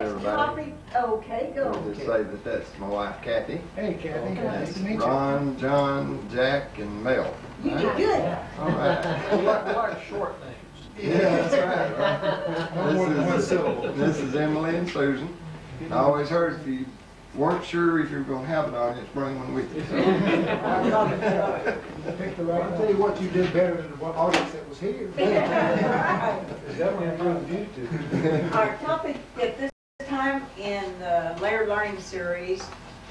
Everybody. Okay, go. I'll just say that that's my wife, Kathy. Hey, Kathy. Nice to meet you. Ron, John, Jack, and Mel. You did good. All right. We like short names. Yeah, that's right. No more than one syllable. This is Emily and Susan. I always heard if you weren't sure if you were going to have an audience, bring one with you. So. I'll tell you what, you did better than the audience that was here. Definitely improved you two. Our topic at this time in the Layered Learning Series,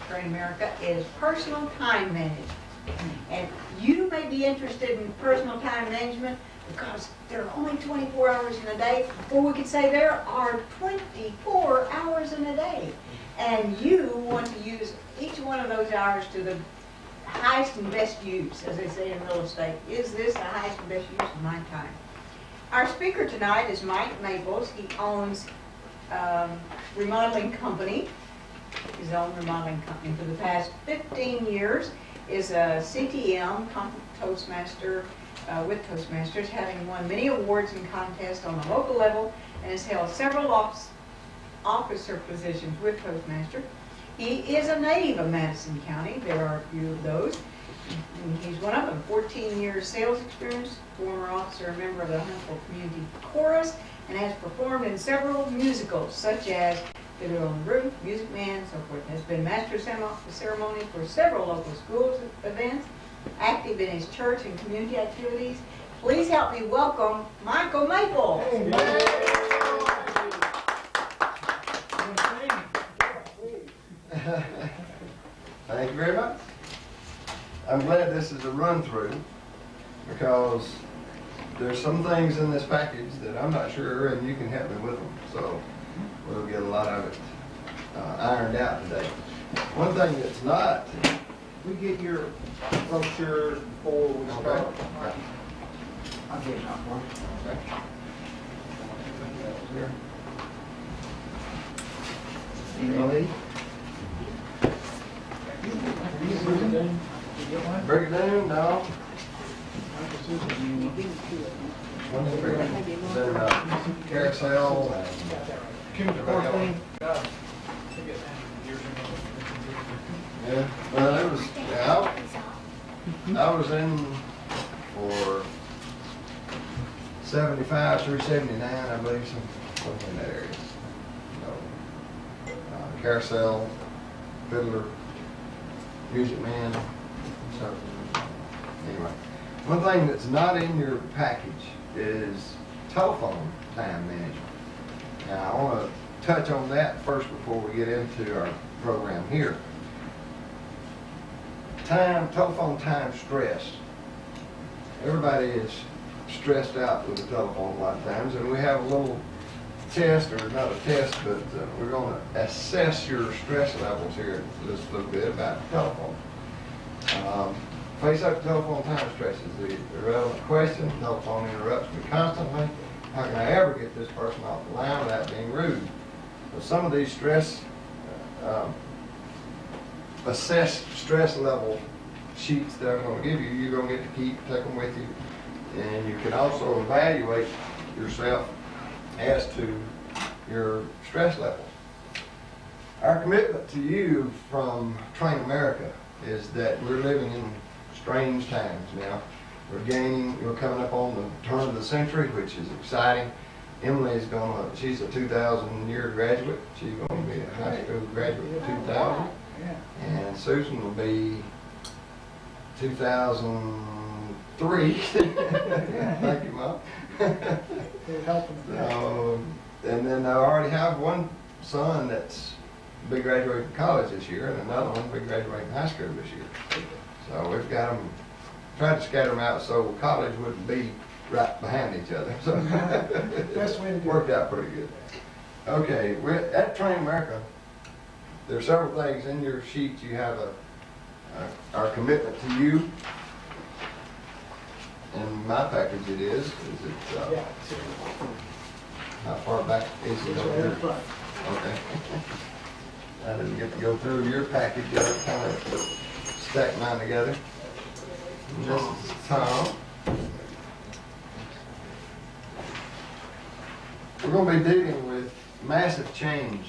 TrainAmerica, is personal time management. And you may be interested in personal time management because there are only 24 hours in a day, or we could say there are 24 hours in a day. And you want to use each one of those hours to the highest and best use, as they say in real estate. Is this the highest and best use of my time? Our speaker tonight is Mike Maples. He owns remodeling company, his own remodeling company. For the past 15 years is a CTM, Toastmaster, with Toastmasters, having won many awards and contests on the local level, and has held several officer positions with Toastmaster. He is a native of Madison County. There are a few of those. And he's one of them. 14 years sales experience, former officer, a member of the Huntsville Community Chorus, and has performed in several musicals such as Fiddler on the Roof, Music Man, so forth. Has been master of ceremony for several local schools events, active in his church and community activities. Please help me welcome Michael Maples. Hey, Thank you very much. I'm glad this is a run-through because there's some things in this package that I'm not sure, and you can help me with them. So we'll get a lot of it ironed out today. One thing that's not... We get your brochure before we start. Okay. I'll get it out for you. Okay. Emily? Break it down, no. Then carousel and yeah. Well, it was. Yeah, I was in for 75 through 79, I believe, something in that area. So, carousel, fiddler, Music Man. So anyway, one thing that's not in your package is telephone time management. Now I want to touch on that first before we get into our program here. Telephone time stress. Everybody is stressed out with the telephone a lot of times, and we have a little test, or not a test, but we're going to assess your stress levels here just a little bit about the telephone. Face up to telephone time stress is the irrelevant question. The telephone interrupts me constantly. How can I ever get this person off the line without being rude? So some of these assess stress level sheets that I'm going to give you, you're going to get to keep, take them with you, and you can also evaluate yourself as to your stress level. Our commitment to you from TrainAmerica is that we're living in strange times now. We're coming up on the turn of the century, which is exciting. Emily's she's a 2000 year graduate. She's going to be a high school graduate in 2000. And Susan will be 2003. Thank you, Mom. And then I already have one son that's be graduating college this year, and another one be graduating high school this year. So we've got them, tried to scatter them out so college wouldn't be right behind each other. So Best way to do worked out pretty good. Okay, at TrainAmerica, there are several things in your sheet. You have our commitment to you. In my package it is it how far back is it over here? Okay. I didn't get to go through your package yet. I kind of stacked mine together. And this is Tom. We're going to be dealing with massive change.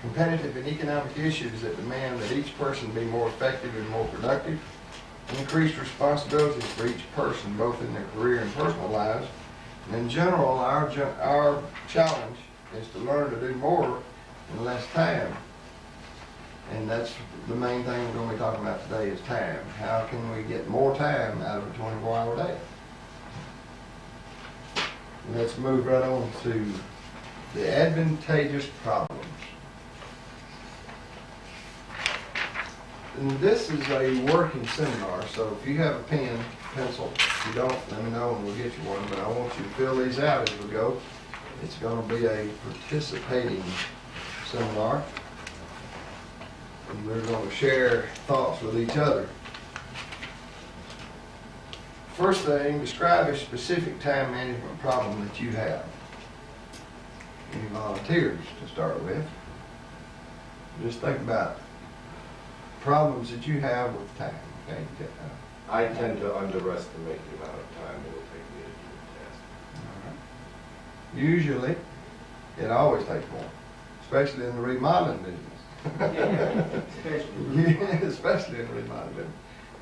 Competitive and economic issues that demand that each person be more effective and more productive. Increased responsibilities for each person, both in their career and personal lives. And in general, our challenge is to learn to do more in less time. And that's the main thing we're going to be talking about today is time. How can we get more time out of a 24-hour day? Let's move right on to the advantageous problems. And this is a working seminar, so if you have a pen, pencil, if you don't, let me know and we'll get you one, but I want you to fill these out as we go. It's going to be a participating seminar, and we're going to share thoughts with each other. First thing, describe a specific time management problem that you have. Any volunteers to start with? Just think about problems that you have with time. Okay? I tend to underestimate the amount of time it will take me to do a task. Usually, it always takes more, especially in the remodeling business. Especially in the remodeling business.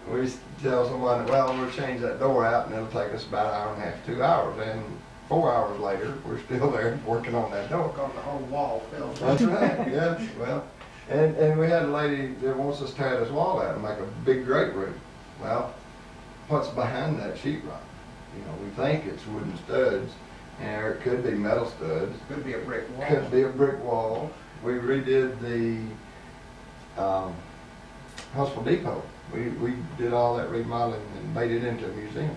We tell someone, well, we'll change that door out and it'll take us about an hour and a half, 2 hours. And 4 hours later, we're still there working on that door. On the whole wall fell. That's right, yes. Well, and we had a lady that wants us to tear this wall out and make a big great room. Well, what's behind that sheetrock? You know, we think it's wooden studs, and it could be metal studs. Could be a brick wall. Could be a brick wall. We redid the Hospital Depot. We did all that remodeling and made it into a museum.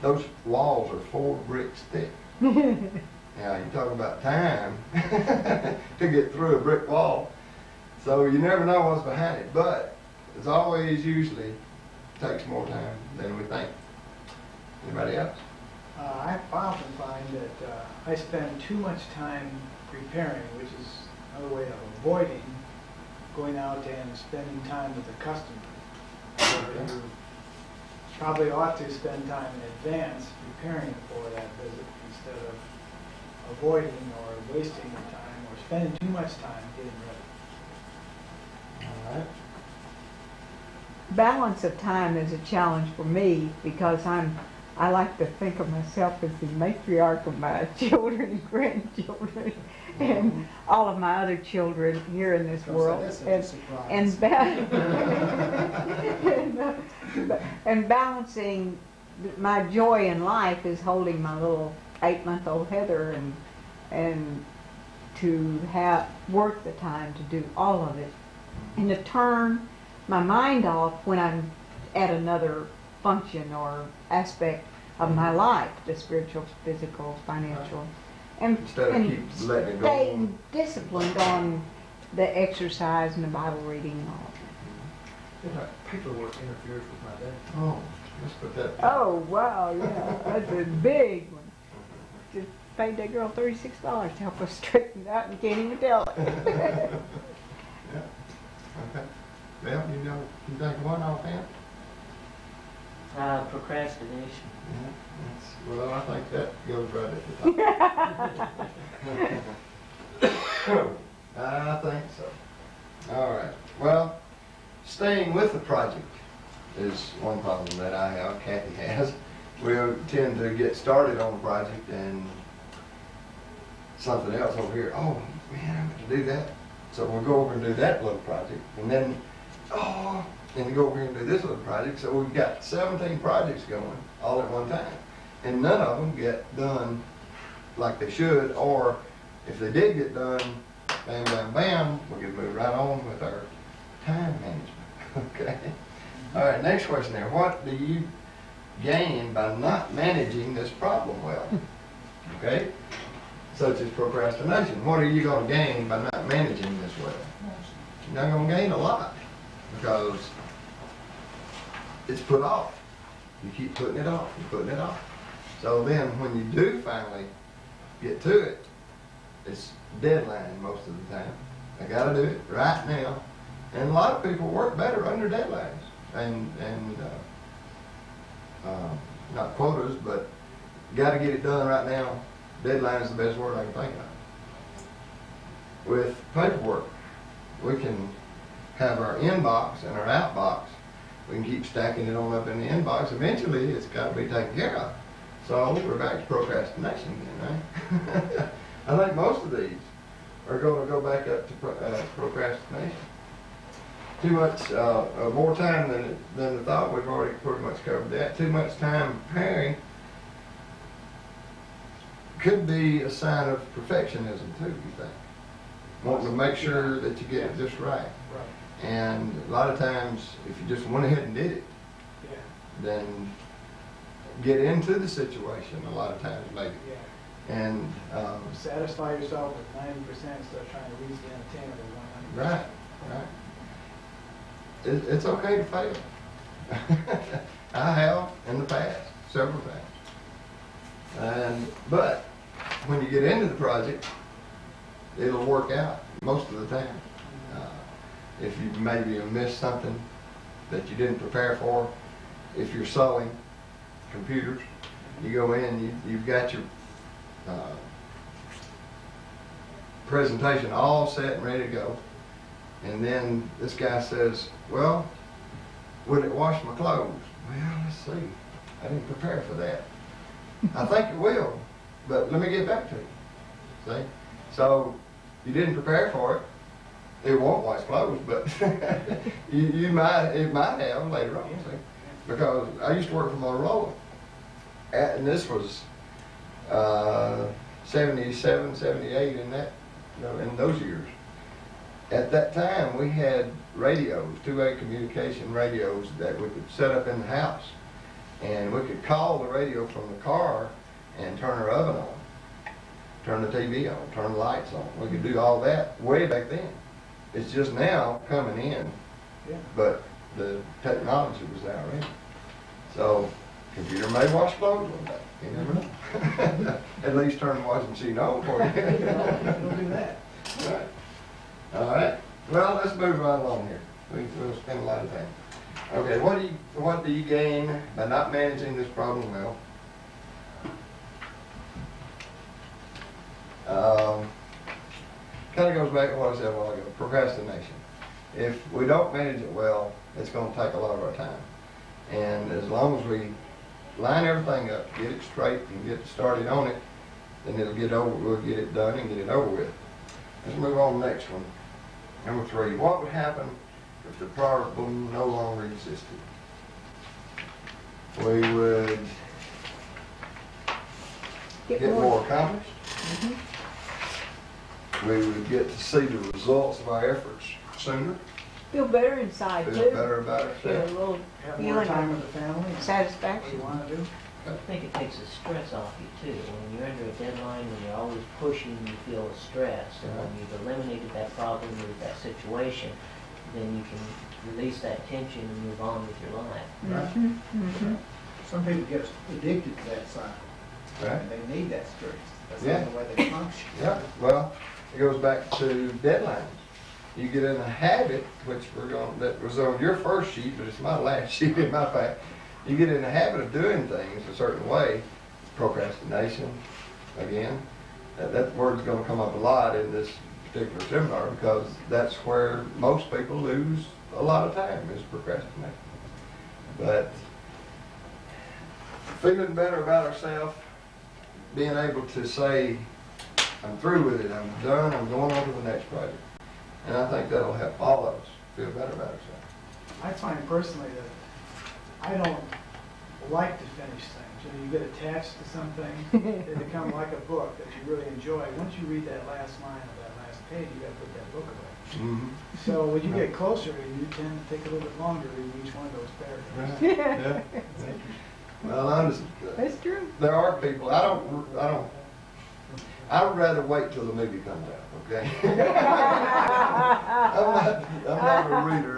Those walls are 4 bricks thick. Now, you talk about time to get through a brick wall. So you never know what's behind it, but it's always usually takes more time than we think. Anybody else? I often find that I spend too much time preparing, which is another way of avoiding going out and spending time with the customer. You probably ought to spend time in advance preparing for that visit instead of avoiding or wasting your time or spending too much time getting ready. All right. Balance of time is a challenge for me because I like to think of myself as the matriarch of my children and grandchildren and all of my other children here in this world. And balancing my joy in life is holding my little 8-month-old Heather and to work the time to do all of it and to turn my mind off when I'm at another function or aspect of my life, the spiritual, physical, financial, and Instead of keep letting it go staying on. disciplined on the exercise and the Bible reading and all. Paperwork interferes with my day. Oh, let's put that. Oh wow, yeah, that's a big one. Just paid that girl $36 to help us straighten it out and can't even tell it. Yeah. Okay. Well, you know, you think one offhand? Procrastination. Yeah, well, I think that goes right at the top. I think so. All right. Well, staying with the project is one problem that I have, Kathy has. We tend to get started on a project and something else over here. Oh, man, I'm going to do that. So we'll go over and do that little project. And then, and we go over here and do this little project. So we've got 17 projects going all at one time. And none of them get done like they should, or if they did get done, bam, bam, bam, we can move right on with our time management. Okay? All right, next question there. What do you gain by not managing this problem well? Okay? Such as procrastination. What are you going to gain by not managing this well? You're not going to gain a lot because it's put off. You keep putting it off. You're putting it off. So then when you do finally get to it, it's deadline most of the time. I got to do it right now. And a lot of people work better under deadlines and not quotas, but got to get it done right now. Deadline is the best word I can think of. with paperwork. We can have our inbox and our outbox. We can keep stacking it on up in the inbox. Eventually, it's got to be taken care of. So we're back to procrastination again, right? I think most of these are going to go back up to procrastination. Too much, more time than the thought. We've already pretty much covered that. Too much time preparing could be a sign of perfectionism too, you think? Wanting to make sure that you get it just right. Right. And a lot of times, if you just went ahead and did it, Yeah. then get into the situation a lot of times maybe. Yeah. And, Satisfy yourself with 90% instead of trying to reach the unattainable 100%. right, right. It's okay to fail. I have in the past, several times. But when you get into the project, it'll work out most of the time. If you maybe have missed something that you didn't prepare for, if you're sewing computers, you go in, you've got your presentation all set and ready to go. And then this guy says, well, will it wash my clothes? Well, let's see. I didn't prepare for that. I think it will, but let me get back to you. See? So you didn't prepare for it. It won't wash clothes, but it might have later on. See? Because I used to work for Motorola, and this was 77, 78 in those years. At that time, we had radios, two-way communication radios that we could set up in the house. And we could call the radio from the car and turn our oven on, turn the TV on, turn the lights on. We could do all that way back then. It's just now coming in, Yeah. but the technology was there already. So, computer may wash clothes one day. You never know. At least turn the washing machine on for you. Don't do that. Right. All right. Well, let's move right along here. We'll spend a lot of time. Okay. What do you gain by not managing this problem well? Kind of goes back to what I said a while ago. Procrastination. If we don't manage it well, it's going to take a lot of our time. And as long as we line everything up, get it straight, and get started on it, then we'll get it done and get it over with. Let's move on to the next one. Number 3, what would happen if the problem no longer existed? We would get more accomplished. We would get to see the results of our efforts sooner. Feel better inside Feel too. better about Get a ourselves. little Have more feeling time of with the family. What satisfaction. you want to do. I think it takes the stress off you too. When you're under a deadline, when you're always pushing, you feel the stress. And when you've eliminated that problem or that situation, then you can release that tension and move on with your life. Some people get addicted to that cycle. Right. And they need that stress. That's Yeah. the only way they function. Yeah, well, it goes back to deadlines. You get in a habit, that was on your first sheet, but it's my last sheet in my pack. You get in the habit of doing things a certain way. Procrastination, again. That word's going to come up a lot in this particular seminar because that's where most people lose a lot of time is procrastinating. But feeling better about ourselves, being able to say, I'm through with it, I'm done, I'm going on to the next project. And I think that'll help all of us feel better about ourselves. I find personally that I don't like to finish things. You know, you get attached to something, they become like a book that you really enjoy. Once you read that last line of that last page, you got to put that book away. So when you get closer, you tend to take a little bit longer to read each one of those paragraphs. Yeah. Well, That's true. there are people, I would rather wait till the movie comes out, okay? I'm not a reader.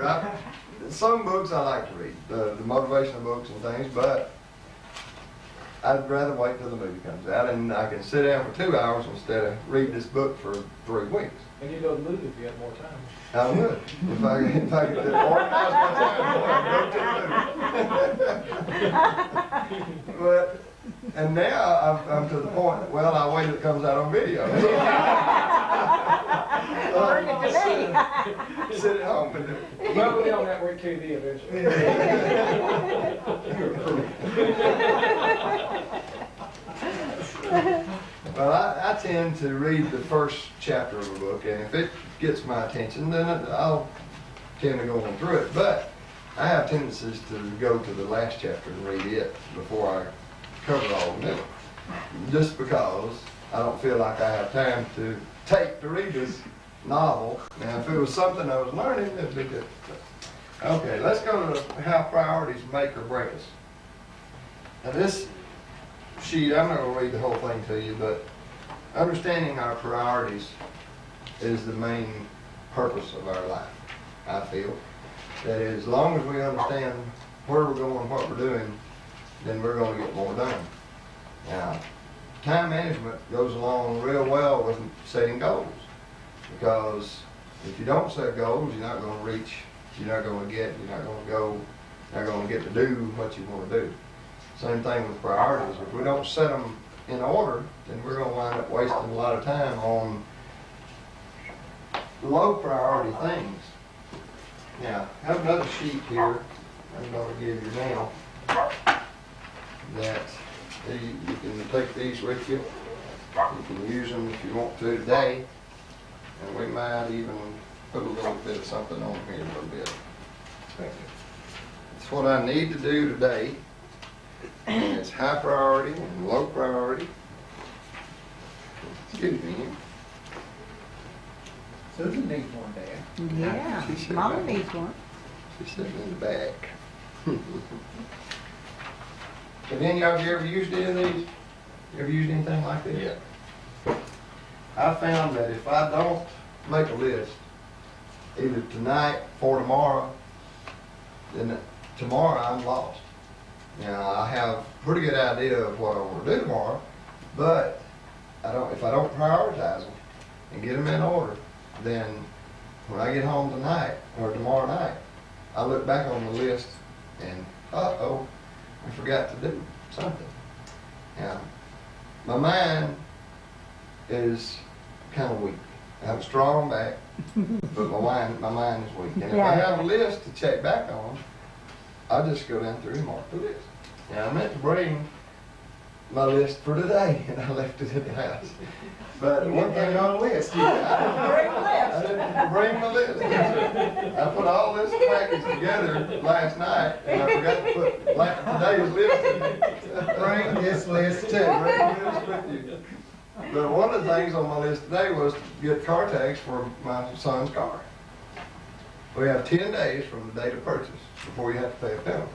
Some books I like to read, the motivational books and things, but I'd rather wait till the movie comes out and I can sit down for 2 hours instead of read this book for 3 weeks. And you go to the movie if you have more time. I would. If I could organize my time, but, and now I'm to the point, well, I wait till it comes out on video. So Sit at home and do it. Well, we'll be on network TV eventually. Well, I tend to read the first chapter of a book, and if it gets my attention, then I'll tend to go on through it. But I have tendencies to go to the last chapter and read it before I cover all the middle, just because I don't feel like I have time to take to read this novel. Now, if it was something I was learning, it'd be good. Okay, let's go to how priorities make or break us. Now, this sheet, I'm not going to read the whole thing to you, but understanding our priorities is the main purpose of our life, I feel. That is, as long as we understand where we're going, what we're doing, then we're going to get more done. Now, time management goes along real well with setting goals, because if you don't set goals, you're not going to reach, you're not going to get, you're not going to go, you're not going to get to do what you want to do. Same thing with priorities. If we don't set them in order, then we're going to wind up wasting a lot of time on low priority things. Now, I have another sheet here I'm going to give you now that you can take these with you. You can use them if you want to today, and we might even put a little bit of something on here a little bit. It's what I need to do today. And it's high priority and low priority. Excuse me. Susan needs one, Dad. Yeah, She said Mama that. needs one. She's sitting in the back. Have any of you ever used any of these? You ever used anything like this? Yeah. I found that if I don't make a list, either tonight or tomorrow, then tomorrow I'm lost. Now, I have a pretty good idea of what I want to do tomorrow, but if I don't prioritize them and get them in order, then when I get home tonight or tomorrow night, I look back on the list and, uh-oh, I forgot to do something. Now, my mind is kind of weak. I have a strong back, but my mind is weak. And if I have a list to check back on, I just go down through and mark the list. Now, I meant to bring my list for today, and I left it at the house. But one thing on the list, I didn't bring the list. I put all this package together last night, and I forgot to put today's list in. Bring this list too. Bring the list with you. But one of the things on my list today was to get car tags for my son's car. We have 10 days from the date of purchase before you have to pay a penalty.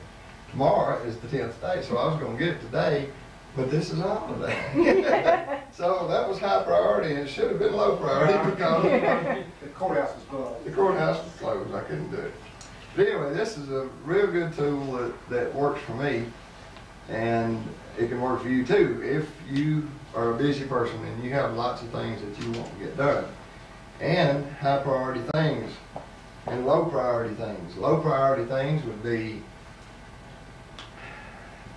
Tomorrow is the 10th day, so I was going to get it today, but this is a holiday. So that was high priority, and it should have been low priority because The courthouse is closed. the courthouse was closed. I couldn't do it. But anyway, this is a real good tool that works for me, and it can work for you too if you are a busy person and you have lots of things that you want to get done. And high priority things and low priority things. Low priority things would be,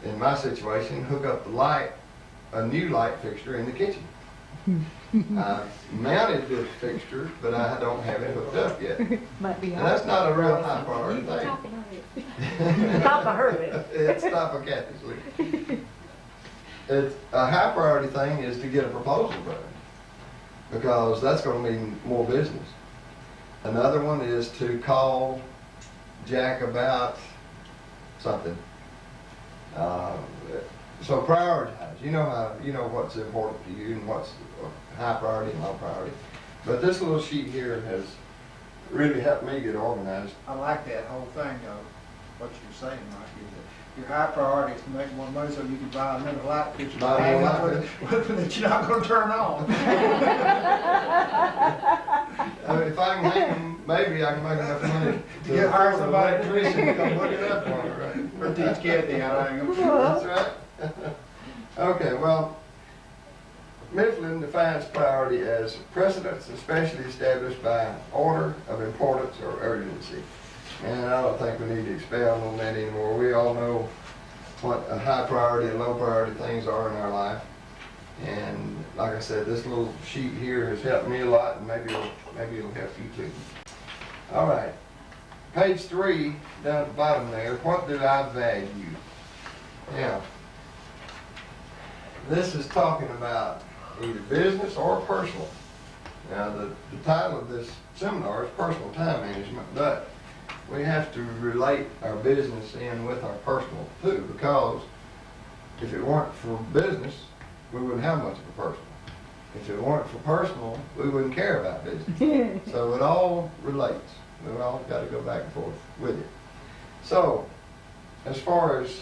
in my situation, hook up the light, a new light fixture in the kitchen. I've mounted this fixture, but I don't have it hooked up yet. Might be And that's not a real high priority thing. Top of her list. It's top of Kathy's list. It's a high priority thing is to get a proposal done, because that's going to mean more business. Another one is to call Jack about something. So prioritize. You know what's important to you and what's high priority and low priority. But this little sheet here has really helped me get organized. I like that whole thing, though, what you're saying, Mike, is that your high priority is to make more money so you can buy another light fixture Buy more light that you're not going to turn on. If I can make them, maybe I can make enough money to You hire afford an somebody. electrician to come look it up for me, right? Or teach Kathy how to hang them. That's right. Okay, well, Mifflin defines priority as precedence especially established by order of importance or urgency. And I don't think we need to expound on that anymore. We all know what a high priority and low priority things are in our life. And like I said, this little sheet here has helped me a lot, and maybe it'll help you too. All right. Page 3, down at the bottom there, what do I value? Yeah. This is talking about either business or personal. Now, the title of this seminar is Personal Time Management, but we have to relate our business in with our personal too, because if it weren't for business, we wouldn't have much of a personal. If it weren't for personal, we wouldn't care about business. So it all relates. We've all got to go back and forth with it. So, as far as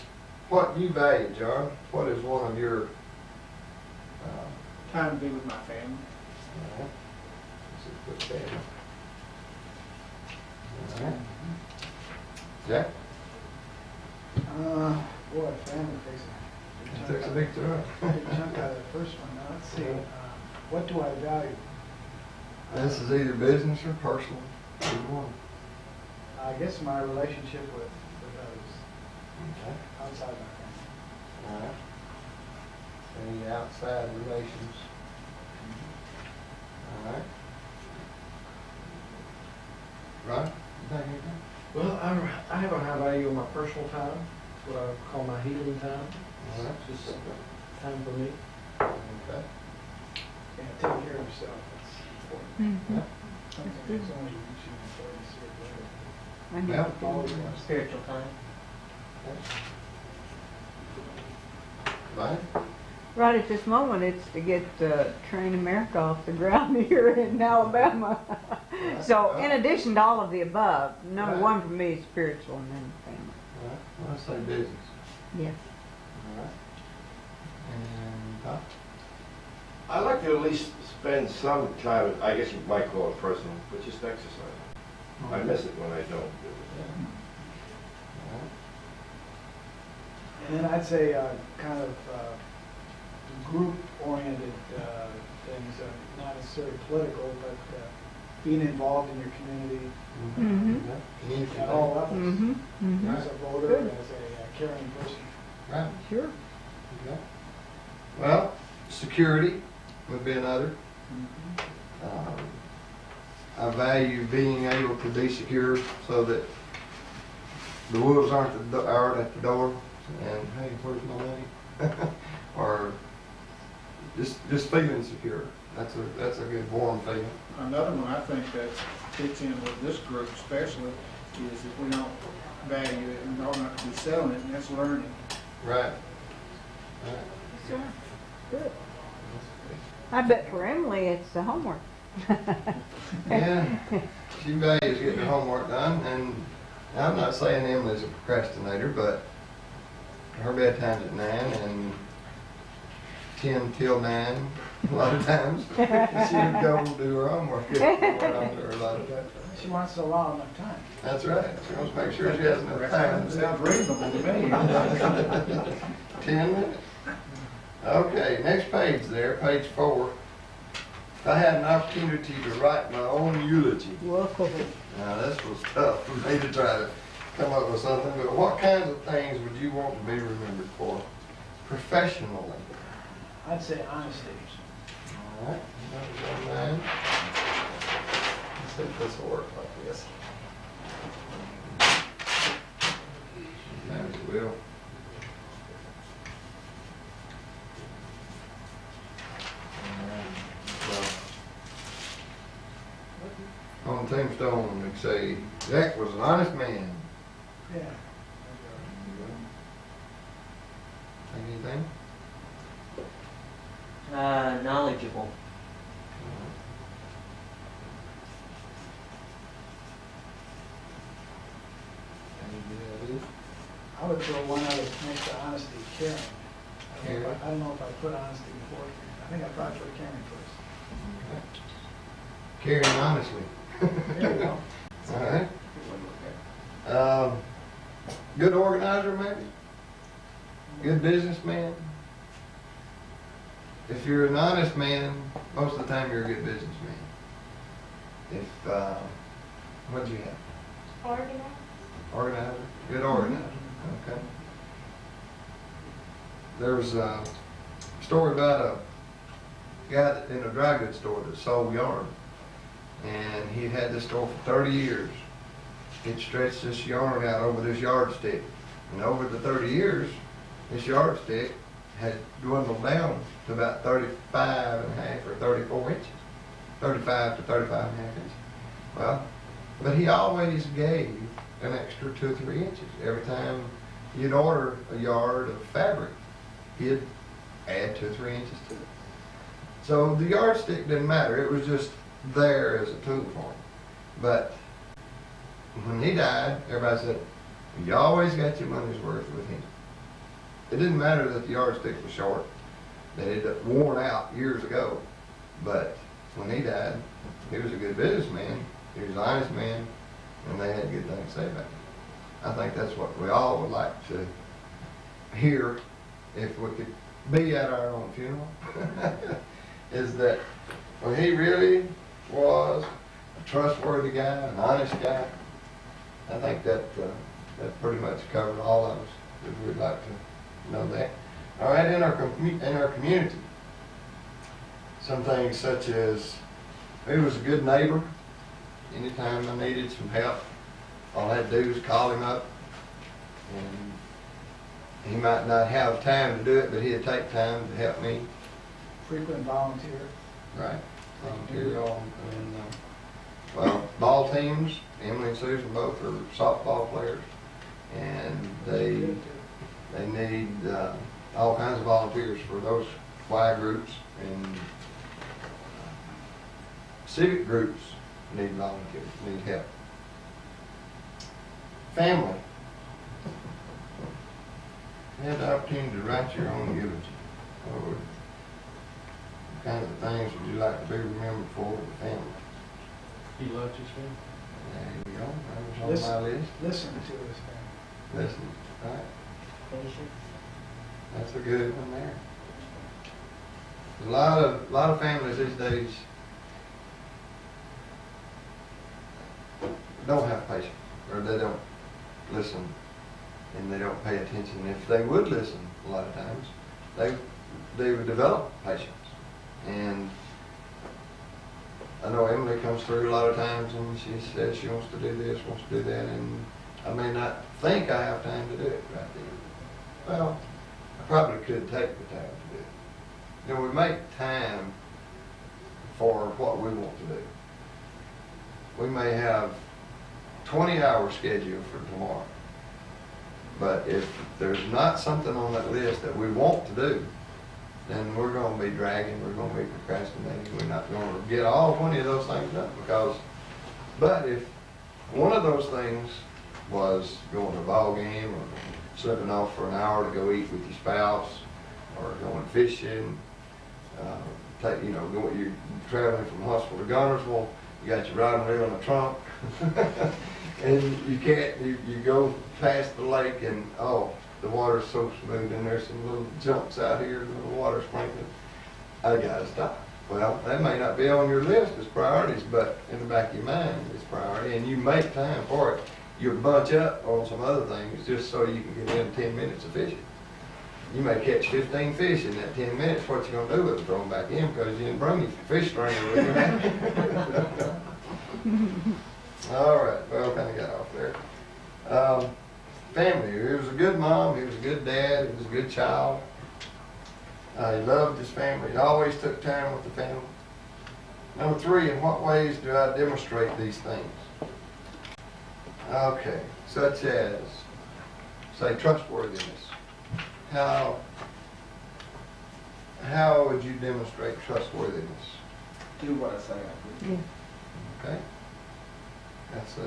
what you value, John, what is one of your Time to be with my family. Let's just put that in. All right. Jack? Boy, family takes Takes a big chunk. big chunk out of the first one. Now, let's see. What do I value? This is either business or personal. Either one. I guess my relationship with others Okay. outside my family. All right. Any outside relations? All right. Right? You think anything? Well, I have a high value on my personal time, what I call my healing time. All right. It's just time for me. Okay. Yeah, take care of yourself. That's important. Mhm. Something that's only reaching for you see later. I need Yeah. to do Always that. wants to- Spiritual time. Right? Right at this moment, it's to get TrainAmerica off the ground here in Alabama. So, in addition to all of the above, number Right. one for me is spiritual and then family. All right. Well, let's say business. Yes. All right. And Doc? I like to at least spend some time, I guess you might call it personal, but just exercise. I miss it when I don't do it. And then I'd say kind of group-oriented things, not necessarily political, but being involved in your community Mhm. at all levels. Mhm. Mhm. As a voter, Good. as a caring person. Right. Sure. Okay. Well, security would be another. I value being able to be secure so that the wolves aren't at the door and, hey, where's my money? Or just feeling secure. That's a good warm feeling. Another one I think that fits in with this group especially is if we don't value it and don't have to be selling it, and that's learning. Right. Right. Sure. Good. I bet for Emily, it's the homework. Yeah, she values getting her homework done, and I'm not saying Emily's a procrastinator, but her bedtime's at 9 and 10 till 9 a lot of times. She would go do her homework if it were on her a lot of times. She wants to allow enough time. That's right. She wants to make sure she has enough time. Sounds reasonable to me. 10 minutes. Okay, next page there, page 4. If I had an opportunity to write my own eulogy. Whoa. Now, this was tough for me to try to come up with something, but what kinds of things would you want to be remembered for professionally? I'd say honesty. All right, that was on mine. Let's see if this will work like this. As it will. On tombstone, they'd say, Jack was an honest man. Yeah. Think anything? Knowledgeable. I would throw one out next to honesty, caring. Caring. I don't know if I put honesty before. I think I probably put caring first. Caring honestly. There you go. All right. Good organizer, maybe? Good businessman? If you're an honest man, most of the time you're a good businessman. If, what do you have? Organized. Organizer? Good organizer. Okay. There was a story about a guy in a dry goods store that sold yarn. And He had this store for 30 years. He'd stretched this yarn out over this yardstick. And over the 30 years, this yardstick had dwindled down to about 35 and a half or 34 inches. 35 to 35 and a half inches. Well, but he always gave an extra 2 or 3 inches. Every time you'd order a yard of fabric, he'd add 2 or 3 inches to it. So the yardstick didn't matter. It was just there as a tool for him. But when he died, everybody said, you always got your money's worth with him. It didn't matter that the yardstick was short, that it had worn out years ago. But when he died, he was a good businessman, he was an honest man, and they had good things to say about him. I think that's what we all would like to hear if we could be at our own funeral, is that well, he really was a trustworthy guy, an honest guy. I think that pretty much covered all of us, if we'd like to know that. All right, in our community, some things such as he was a good neighbor. Anytime I needed some help, all I had to do was call him up, and he might not have time to do it, but he'd take time to help me. Frequent volunteer. Right, volunteer on, and well, ball teams. Emily and Susan both are softball players, and they need all kinds of volunteers for those Y groups, and civic groups need volunteers, need help. Family. You had the opportunity to write your own eulogy. What kinds of things would you like to be remembered for with the family? He loved his family. There you go. That was on my list. Listen to his family. Listen. Right. Patience. That's a good one there. A lot of families these days don't have patience, or they don't listen, and they don't pay attention. If they would listen, a lot of times, they would develop patience. And I know Emily comes through a lot of times, and she says she wants to do this, wants to do that, and I may not think I have time to do it right then. Well, I probably could take the time to do it. You know, we make time for what we want to do. We may have 20-hour schedule for tomorrow, but if there's not something on that list that we want to do, then we're going to be dragging, we're going to be procrastinating, we're not going to get all 20 of those things done. But if one of those things was going to a ball game, or slipping off for an hour to go eat with your spouse, or going fishing, you're traveling from Huntsville to Gunnersville, you got your rod and reel in the trunk, and you go past the lake, and the water's so smooth, and there's some little jumps out here, little water sprinkling. I gotta stop. Well, that may not be on your list as priorities, but in the back of your mind, it's priority, and you make time for it. You bunch up on some other things just so you can get in 10 minutes of fishing. You may catch 15 fish in that 10 minutes. What you gonna do with them? Throw them back in because you didn't bring your fish stringer with you. All right, well, kind of got off there. Family. He was a good mom. He was a good dad. He was a good child. He loved his family. He always took time with the family. Number 3, in what ways do I demonstrate these things? Okay, such as, say, trustworthiness. How would you demonstrate trustworthiness? Do what I say I do. Okay. That's a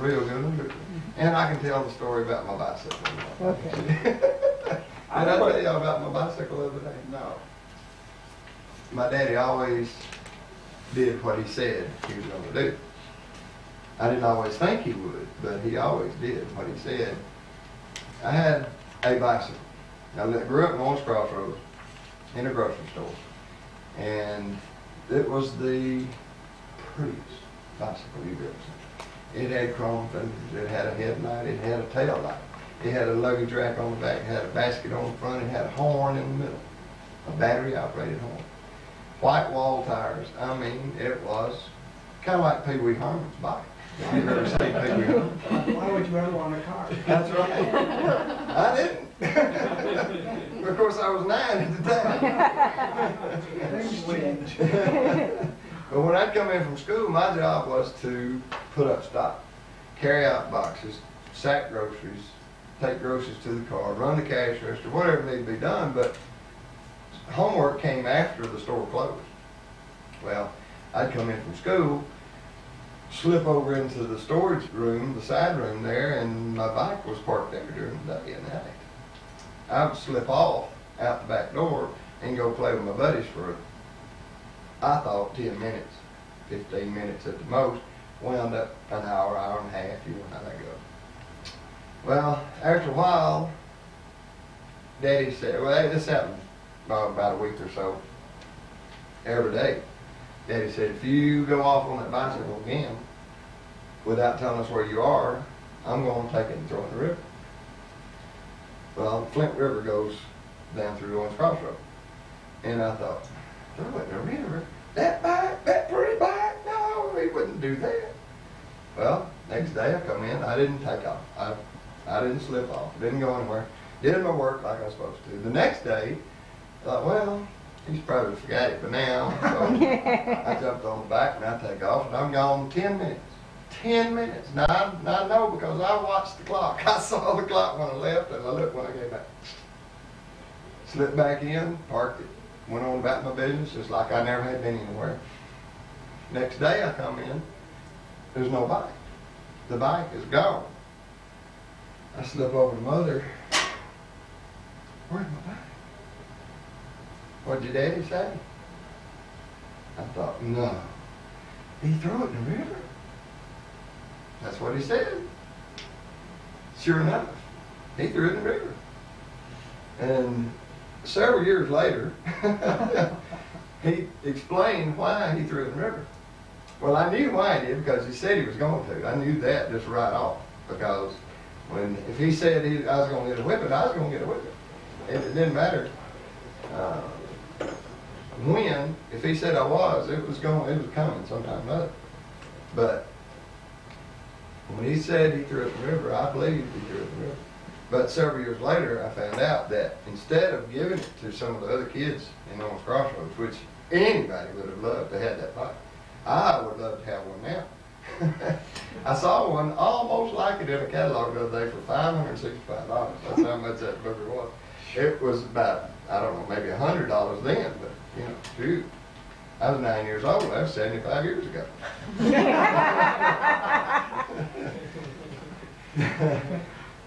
real good one. And I can tell the story about my bicycle. Okay. Did I tell y'all about my bicycle the other day? No. My daddy always did what he said he was going to do. I didn't always think he would, but he always did what he said. I had a bicycle. Now, I grew up in Owens Crossroads in a grocery store, and it was the prettiest bicycle you've ever seen. It had chrome fenders, it had a headlight, it had a tail light, it had a luggage rack on the back, it had a basket on the front, it had a horn in the middle, a battery operated horn. White wall tires. I mean, it was kind of like Pee Wee Herman's bike. If you've ever seen Pee Wee Herman. Why would you ever want a car? That's right. I didn't. Of course, I was 9 at the time. Things change. But when I'd come in from school, my job was to put up stock, carry out boxes, sack groceries, take groceries to the car, run the cash register, whatever needed to be done. But homework came after the store closed. Well, I'd come in from school, slip over into the storage room, the side room there, and my bike was parked there during the day and night. I would slip off out the back door and go play with my buddies for, I thought, 10 minutes, 15 minutes at the most. Wound up an hour, hour and a half, you know how that goes. Well, after a while, Daddy said, well, this happened about a week or so, every day. Daddy said, if you go off on that bicycle again, without telling us where you are, I'm going to take it and throw it in the river. Well, the Flint River goes down through Owens Crossroad. And I thought, throw it in the river? That bike, that pretty bike? No, he wouldn't do that. Well, next day I come in, I didn't take off. I didn't slip off, didn't go anywhere. Did my work like I was supposed to. The next day, I thought, well, he's probably forgot it by now. So I jumped on the back and I take off, and I'm gone 10 minutes. 10 minutes. Now, I know because I watched the clock. I saw the clock when I left, and I looked when I came back. Slipped back in, parked it, went on about my business just like I never had been anywhere. Next day I come in, there's no bike. The bike is gone. I slip over to Mother. Where's my bike? What'd your daddy say? I thought, no. He threw it in the river. That's what he said. Sure enough, he threw it in the river. And several years later, he explained why he threw it in the river. Well, I knew why he did because he said he was going to. I knew that just right off because if he said I was going to get a whipping, I was going to get a whipping. It didn't matter when. If he said I was, it was coming sometime or other. But when he said he threw it in the river, I believed he threw it in the river. But several years later, I found out that instead of giving it to some of the other kids in Owens Crossroads, which anybody would have loved to have that bike, I would love to have one now. I saw one almost like it in a catalog the other day for $565. That's how much that booger was. It was about, I don't know, maybe $100 then, but you know, shoot. I was 9 years old. That was 75 years ago.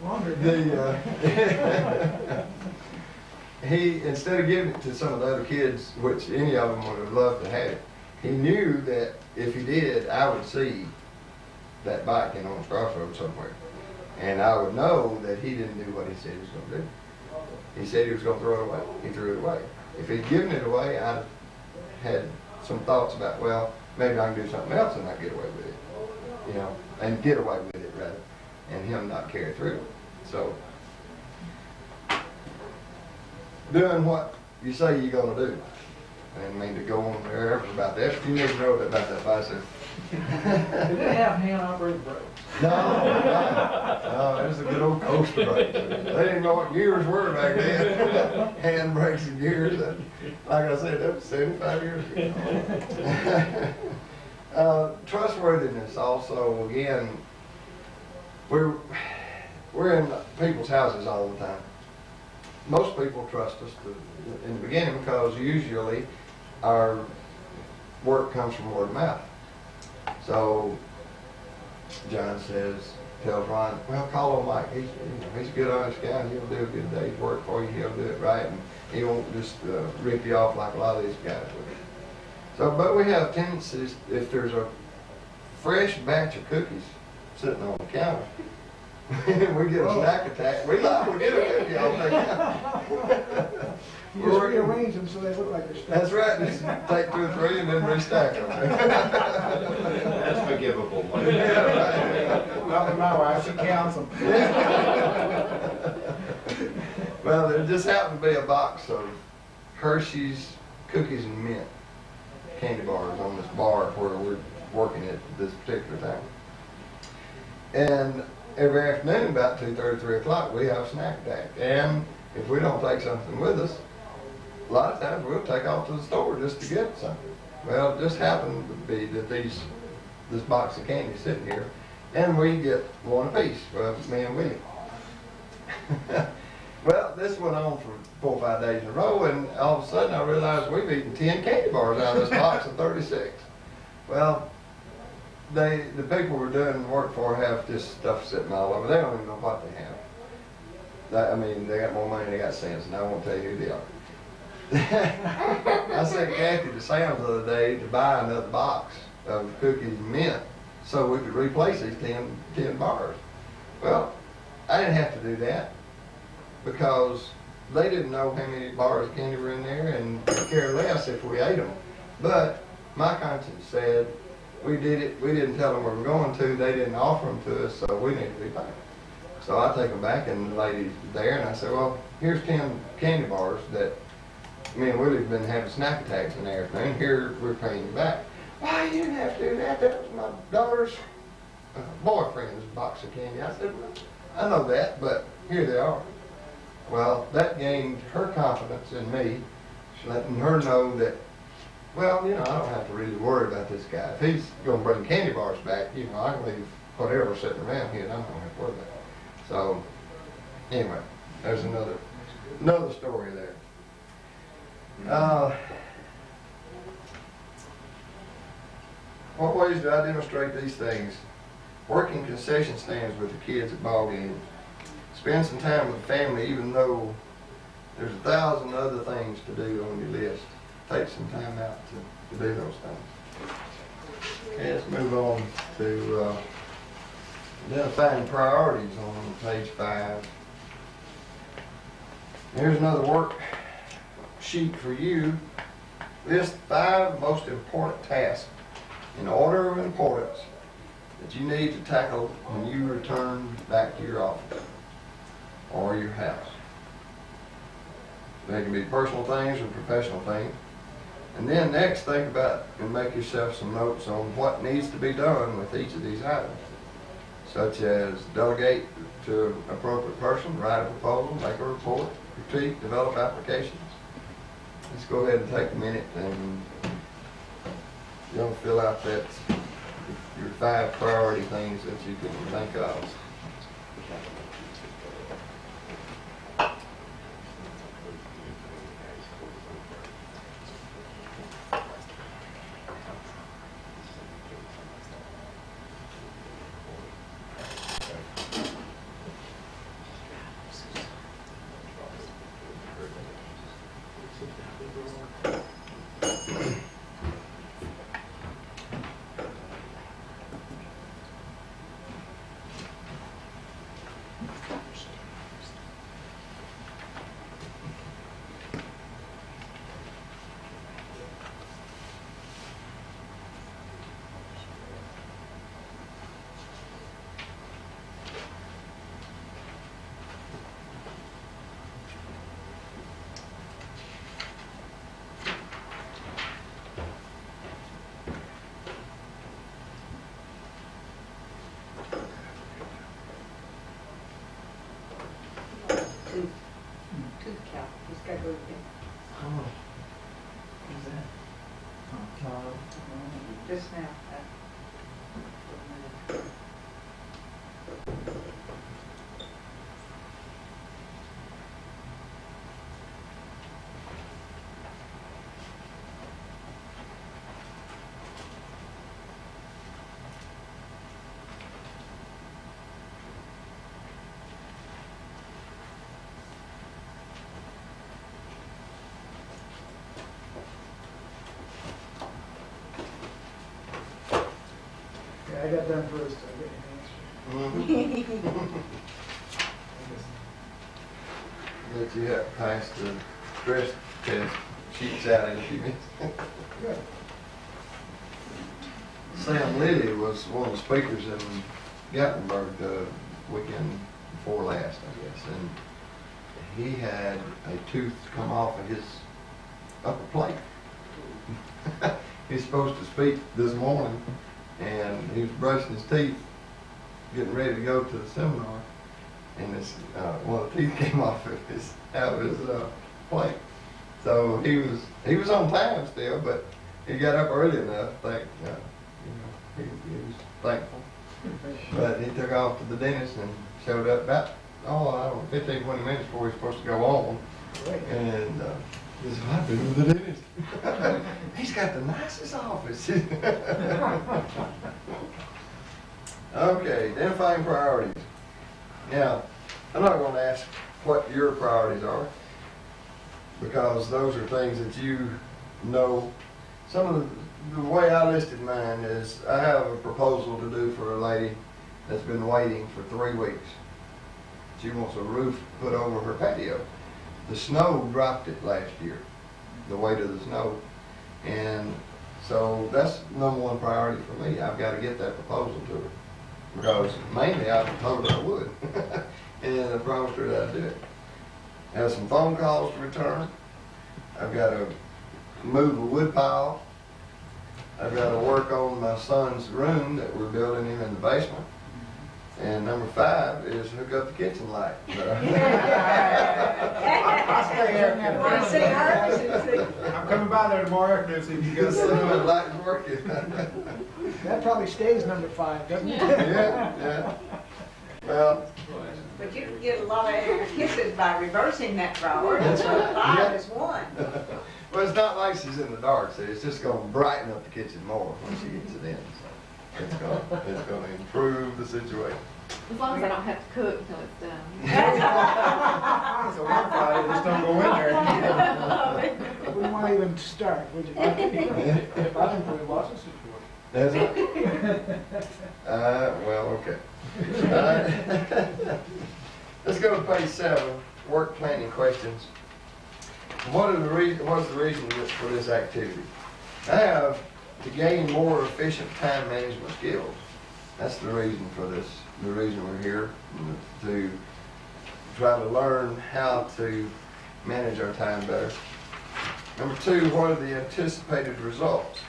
Longer. He, instead of giving it to some of the other kids, which any of them would have loved to have it, he knew that if he did, I would see that bike in Owens Crossroads somewhere. And I would know that he didn't do what he said he was going to do. He said he was going to throw it away. He threw it away. If he'd given it away, I'd had some thoughts about, well, maybe I can do something else and not get away with it. You know, and get away with it, rather, and him not carry through. So, doing what you say you're going to do. And I mean, to go on there about that. You never know about that bicycle. Did it have hand-operated brakes? No, it was a good old coaster brake. They didn't know what gears were back then. Hand brakes and gears. Like I said, that was 75 years ago. Trustworthiness also, again, we're in people's houses all the time. Most people trust us in the beginning because usually our work comes from word of mouth. So John tells Ron, well, call on Mike. He's a good, honest guy. He'll do a good day's work for you. He'll do it right, and he won't just rip you off like a lot of these guys would. So, but we have tendencies, if there's a fresh batch of cookies sitting on the counter, we get a snack attack. We get a cookie off that counter. You just rearrange them so they look like they're stacked. That's right. Just take 2 or 3 and then restack them. That's forgivable, Mike. Yeah, right. Not with my wife, she counts them. Well, there just happened to be a box of Hershey's Cookies and Mint candy bars on this bar where we're working at this particular time. And every afternoon about 2:30, 3 o'clock, we have a snack attack. And if we don't take something with us, a lot of times we'll take off to the store just to get something. Well, it just happened to be that this box of candy is sitting here, and we get one apiece. Well, me and Willie. Well, this went on for 4 or 5 days in a row, and all of a sudden I realized we've eaten 10 candy bars out of this box of 36. Well, the people we're doing work for have this stuff sitting all over. They don't even know what they have. I mean, they got more money than they got sense, and I won't tell you who they are. I sent Kathy to Sam's the other day to buy another box of cookies and mint so we could replace these 10 bars. Well, I didn't have to do that because they didn't know how many bars of candy were in there and could care less if we ate them. But my conscience said we did it. We didn't tell them we were going to. They didn't offer them to us, so we need to be back. So I take them back, and the lady's there, and I said, well, here's 10 candy bars that me and Willie's been having snack attacks in the afternoon. Here, we're paying you back. Why, you didn't have to do that. That was my daughter's boyfriend's box of candy. I said, well, I know that, but here they are. Well, that gained her confidence in me, letting her know that, well, you know, I don't have to really worry about this guy. If he's going to bring candy bars back, you know, I can leave whatever sitting around here, and I'm going to have to worry about it. So, anyway, there's another story there. What ways do I demonstrate these things? Working concession stands with the kids at ball games. Spend some time with the family even though there's 1,000 other things to do on your list. Take some time out to do those things. Okay, let's move on to identifying priorities on page 5. Here's another work sheet for you. List 5 most important tasks in order of importance that you need to tackle when you return back to your office or your house. They can be personal things or professional things. And then next, think about and make yourself some notes on what needs to be done with each of these items, such as delegate to an appropriate person, write a proposal, make a report, critique, develop applications. Let's go ahead and take a minute and you'll fill out your 5 priority things that you can think of. To the cow. He's got to go again. Oh. Who's that? Just now. I got done first. I get an answer. That you have passed the stress test sheets out in a few minutes. Good. Sam Lilly was one of the speakers in Gatlinburg the weekend before last, I guess, and he had a tooth come off of his upper plate. He's supposed to speak this morning, and he was brushing his teeth, getting ready to go to the seminar, and this one of the teeth came off of his plate. So he was on time still, but he got up early enough. He was thankful. But he took off to the dentist and showed up about 15, 20 minutes before he was supposed to go on. And he said, I've been with the dentist. He's got the nicest office. Okay, identifying priorities. Now, I'm not going to ask what your priorities are, because those are things that you know. Some of the way I listed mine is I have a proposal to do for a lady that's been waiting for 3 weeks. She wants a roof put over her patio. The snow dropped it last year, the weight of the snow. And so that's #1 priority for me. I've got to get that proposal to her, because mainly I told her I would. And I promised her that I'd do it. I have some phone calls to return. I've got to move a wood pile. I've got to work on my son's room that we're building him in the basement. And #5 is hook up the kitchen light. Want to see her? I'm coming by there tomorrow afternoon, see if you guys. The light's working. That probably stays #5, doesn't it? Yeah. Well, But you can get a lot of extra kisses by reversing that priority. So 5 is 1. well, it's not like she's in the dark, so it's just going to brighten up the kitchen more when she gets it in. So it's going to improve the situation. As long as I don't have to cook until it's done. So one Friday, just don't go in there. Wouldn't want to even start, would you? If I didn't put watching situation. That's it. Well, okay. Let's go to page 7, work planning questions. What is the reason for this activity? I have to gain more efficient time management skills. That's the reason for this. The reason we're here, to try to learn how to manage our time better. #2, what are the anticipated results?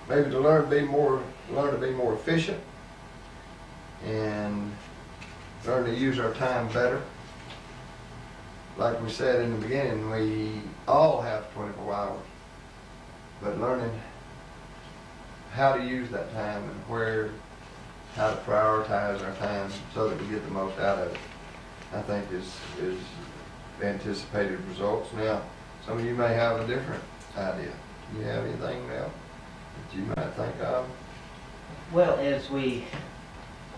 Maybe to learn to be more efficient, and learn to use our time better. Like we said in the beginning, we all have 24 hours, but learning how to use that time and how to prioritize our time so that we get the most out of it, I think is anticipated results. Now, some of you may have a different idea. Do you have anything now that you might think of? Well, as we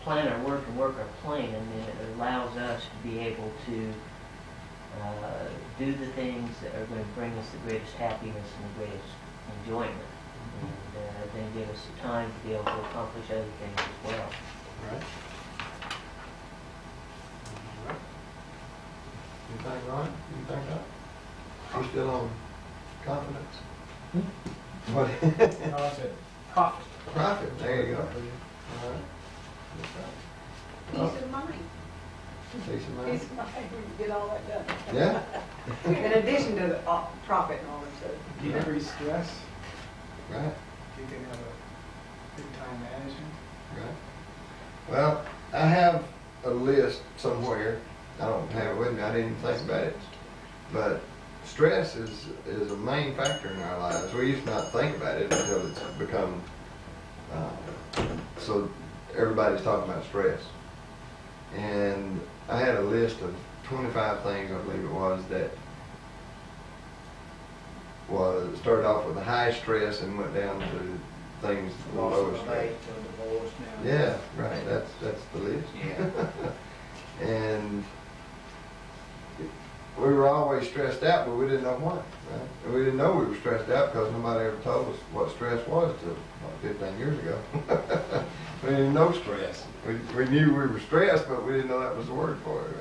plan our work and work our plan, then it allows us to be able to do the things that are going to bring us the greatest happiness and the greatest enjoyment, and then give us the time to be able to accomplish other things as well. Right. You think, Ron? You think that? You still on confidence? What? No, I said profit. Profit, there you go. All right. Peace of mind. Peace of mind. Peace of mind when you get all that done. Yeah, In addition to the profit and all that stuff. Decrease stress, right, you can have a good time management. right. Well, I have a list somewhere. I don't have it with me. I didn't even think about it. But stress is a main factor in our lives. We used to not think about it until it's become so everybody's talking about stress. And I had a list of 25 things, I believe it was, that started off with a high stress and went down to things low stress. Yeah, right. That's the list. Yeah. And we were always stressed out, but we didn't know why. Right? And we didn't know we were stressed out because nobody ever told us what stress was until about 15 years ago. We didn't know stress. We knew we were stressed, but we didn't know that was the word for it.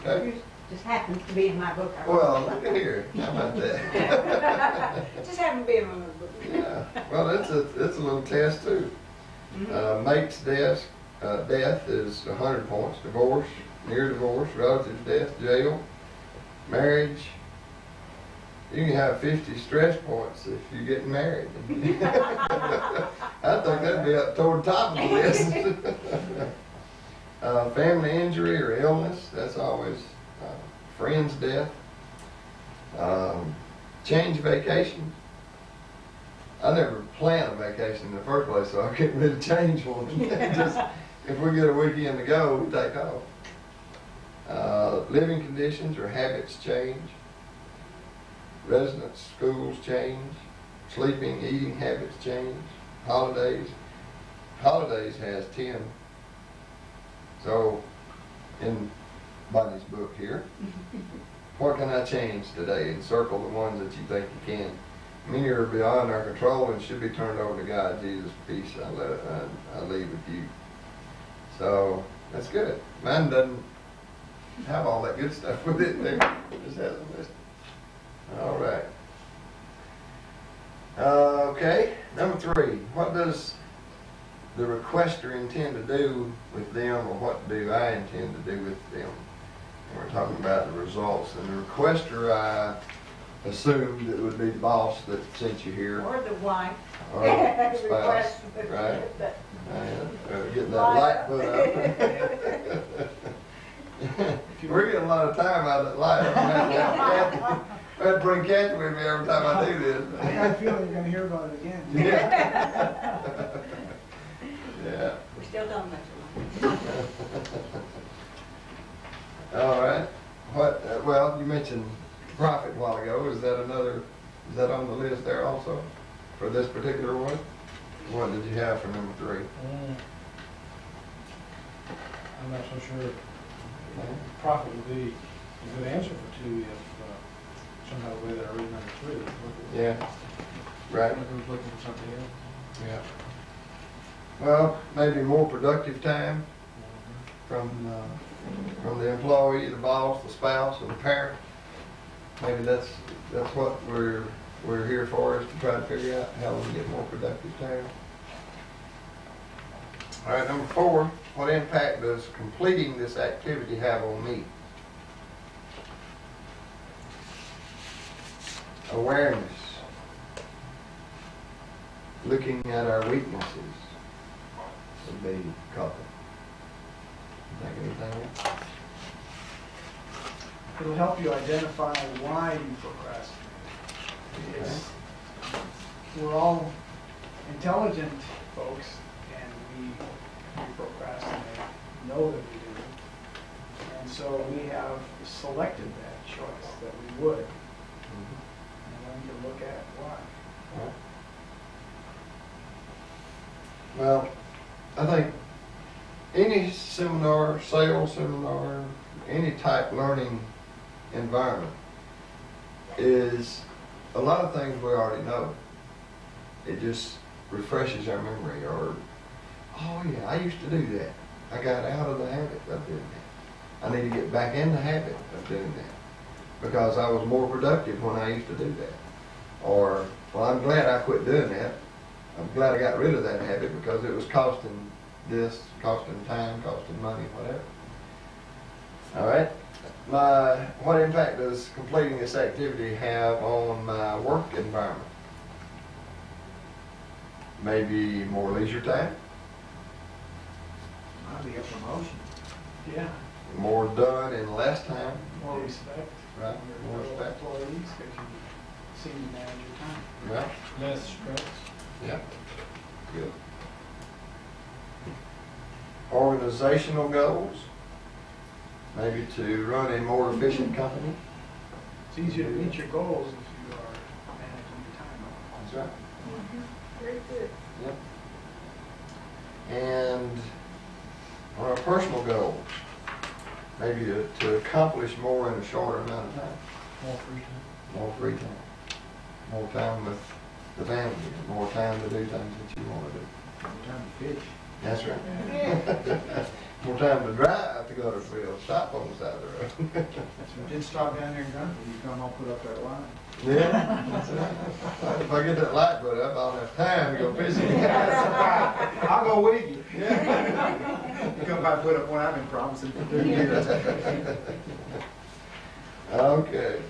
Right? Okay. Just happens to be in my book. Well, look at here. How about that? It just happened to be in my book. Yeah. Well, it's a little test too. Mate's death is 100 points. Divorce, near divorce, relative death, jail, marriage, You can have 50 stress points if you're getting married. I think that'd be up toward the top of the list. Family injury or illness, that's always friend's death. Change vacation. I never planned a vacation in the first place, so I couldn't really change one. Just, if we get a weekend to go, we take off. Living conditions or habits change. Residence, schools change. Sleeping, eating habits change. Holidays. Holidays has 10. So, in Bonnie's book here, what can I change today? And circle the ones that you think you can. Many are beyond our control and should be turned over to God. Jesus, peace, I leave with you. So, that's good. Mine doesn't have all that good stuff with it there. It just has a list. All right. Okay, number 3. What does the requester intend to do with them, or what do I intend to do with them? And we're talking about the results. And the requester, I assumed it would be the boss that sent you here. Or the wife. Or the spouse, right? Getting that light put up. We're getting a lot of time out of that light. I have to bring Kathy with me every time I do this. I got a feeling you're gonna hear about it again. Yeah. Yeah. We still don't much All right. What? Well, you mentioned profit a while ago. Is that another? Is that on the list there also for this particular one? What did you have for number 3? I'm not so sure. Profit would be a good answer for 2 if somehow the way that I read number 3. Yeah. Right. Who's looking for something else? Yeah. Well, maybe more productive time from the employee, the boss, the spouse, or the parent. Maybe that's what we're here for, is to try to figure out how we can get more productive time. All right, number 4. What impact does completing this activity have on me? Awareness. Looking at our weaknesses would be a couple. Think anything else? It'll help you identify why you procrastinate. We're all intelligent folks, and we procrastinate, know that we do. And so we have selected that choice, that we would. And then you look at why. Well, I think any seminar, sales seminar, any type learning environment is a lot of things we already know. It just refreshes our memory, or, oh yeah, I used to do that. I got out of the habit of doing that. I need to get back in the habit of doing that because I was more productive when I used to do that. Or, well, I'm glad I quit doing that. I'm glad I got rid of that habit because it was costing this, costing time, costing money, whatever. All right. What impact does completing this activity have on my work environment? Maybe more leisure time? Might be a promotion. Yeah. More done in less time? More respect. Right. More Your respect. employees, because you seem to manage your time. Right. Less stress. Yeah. Good. Organizational goals? Maybe to run a more efficient company? It's easier to meet your goals if you are managing your time. That's right. Very good. Yep. And on our personal goals, maybe to accomplish more in a shorter amount of time. More free time. More free time. More time with the family. More time to do things that you want to do. More time to fish. That's right. More time to drive to go to the field. Stop on the side of the road. So we did stop down there in Gunther, you come all put up that line. Yeah, that's right. If I get that light put up, I'll have time to go fishing. I'll go with you. Yeah. You come by and put up one I've been promising for 2 years. Okay.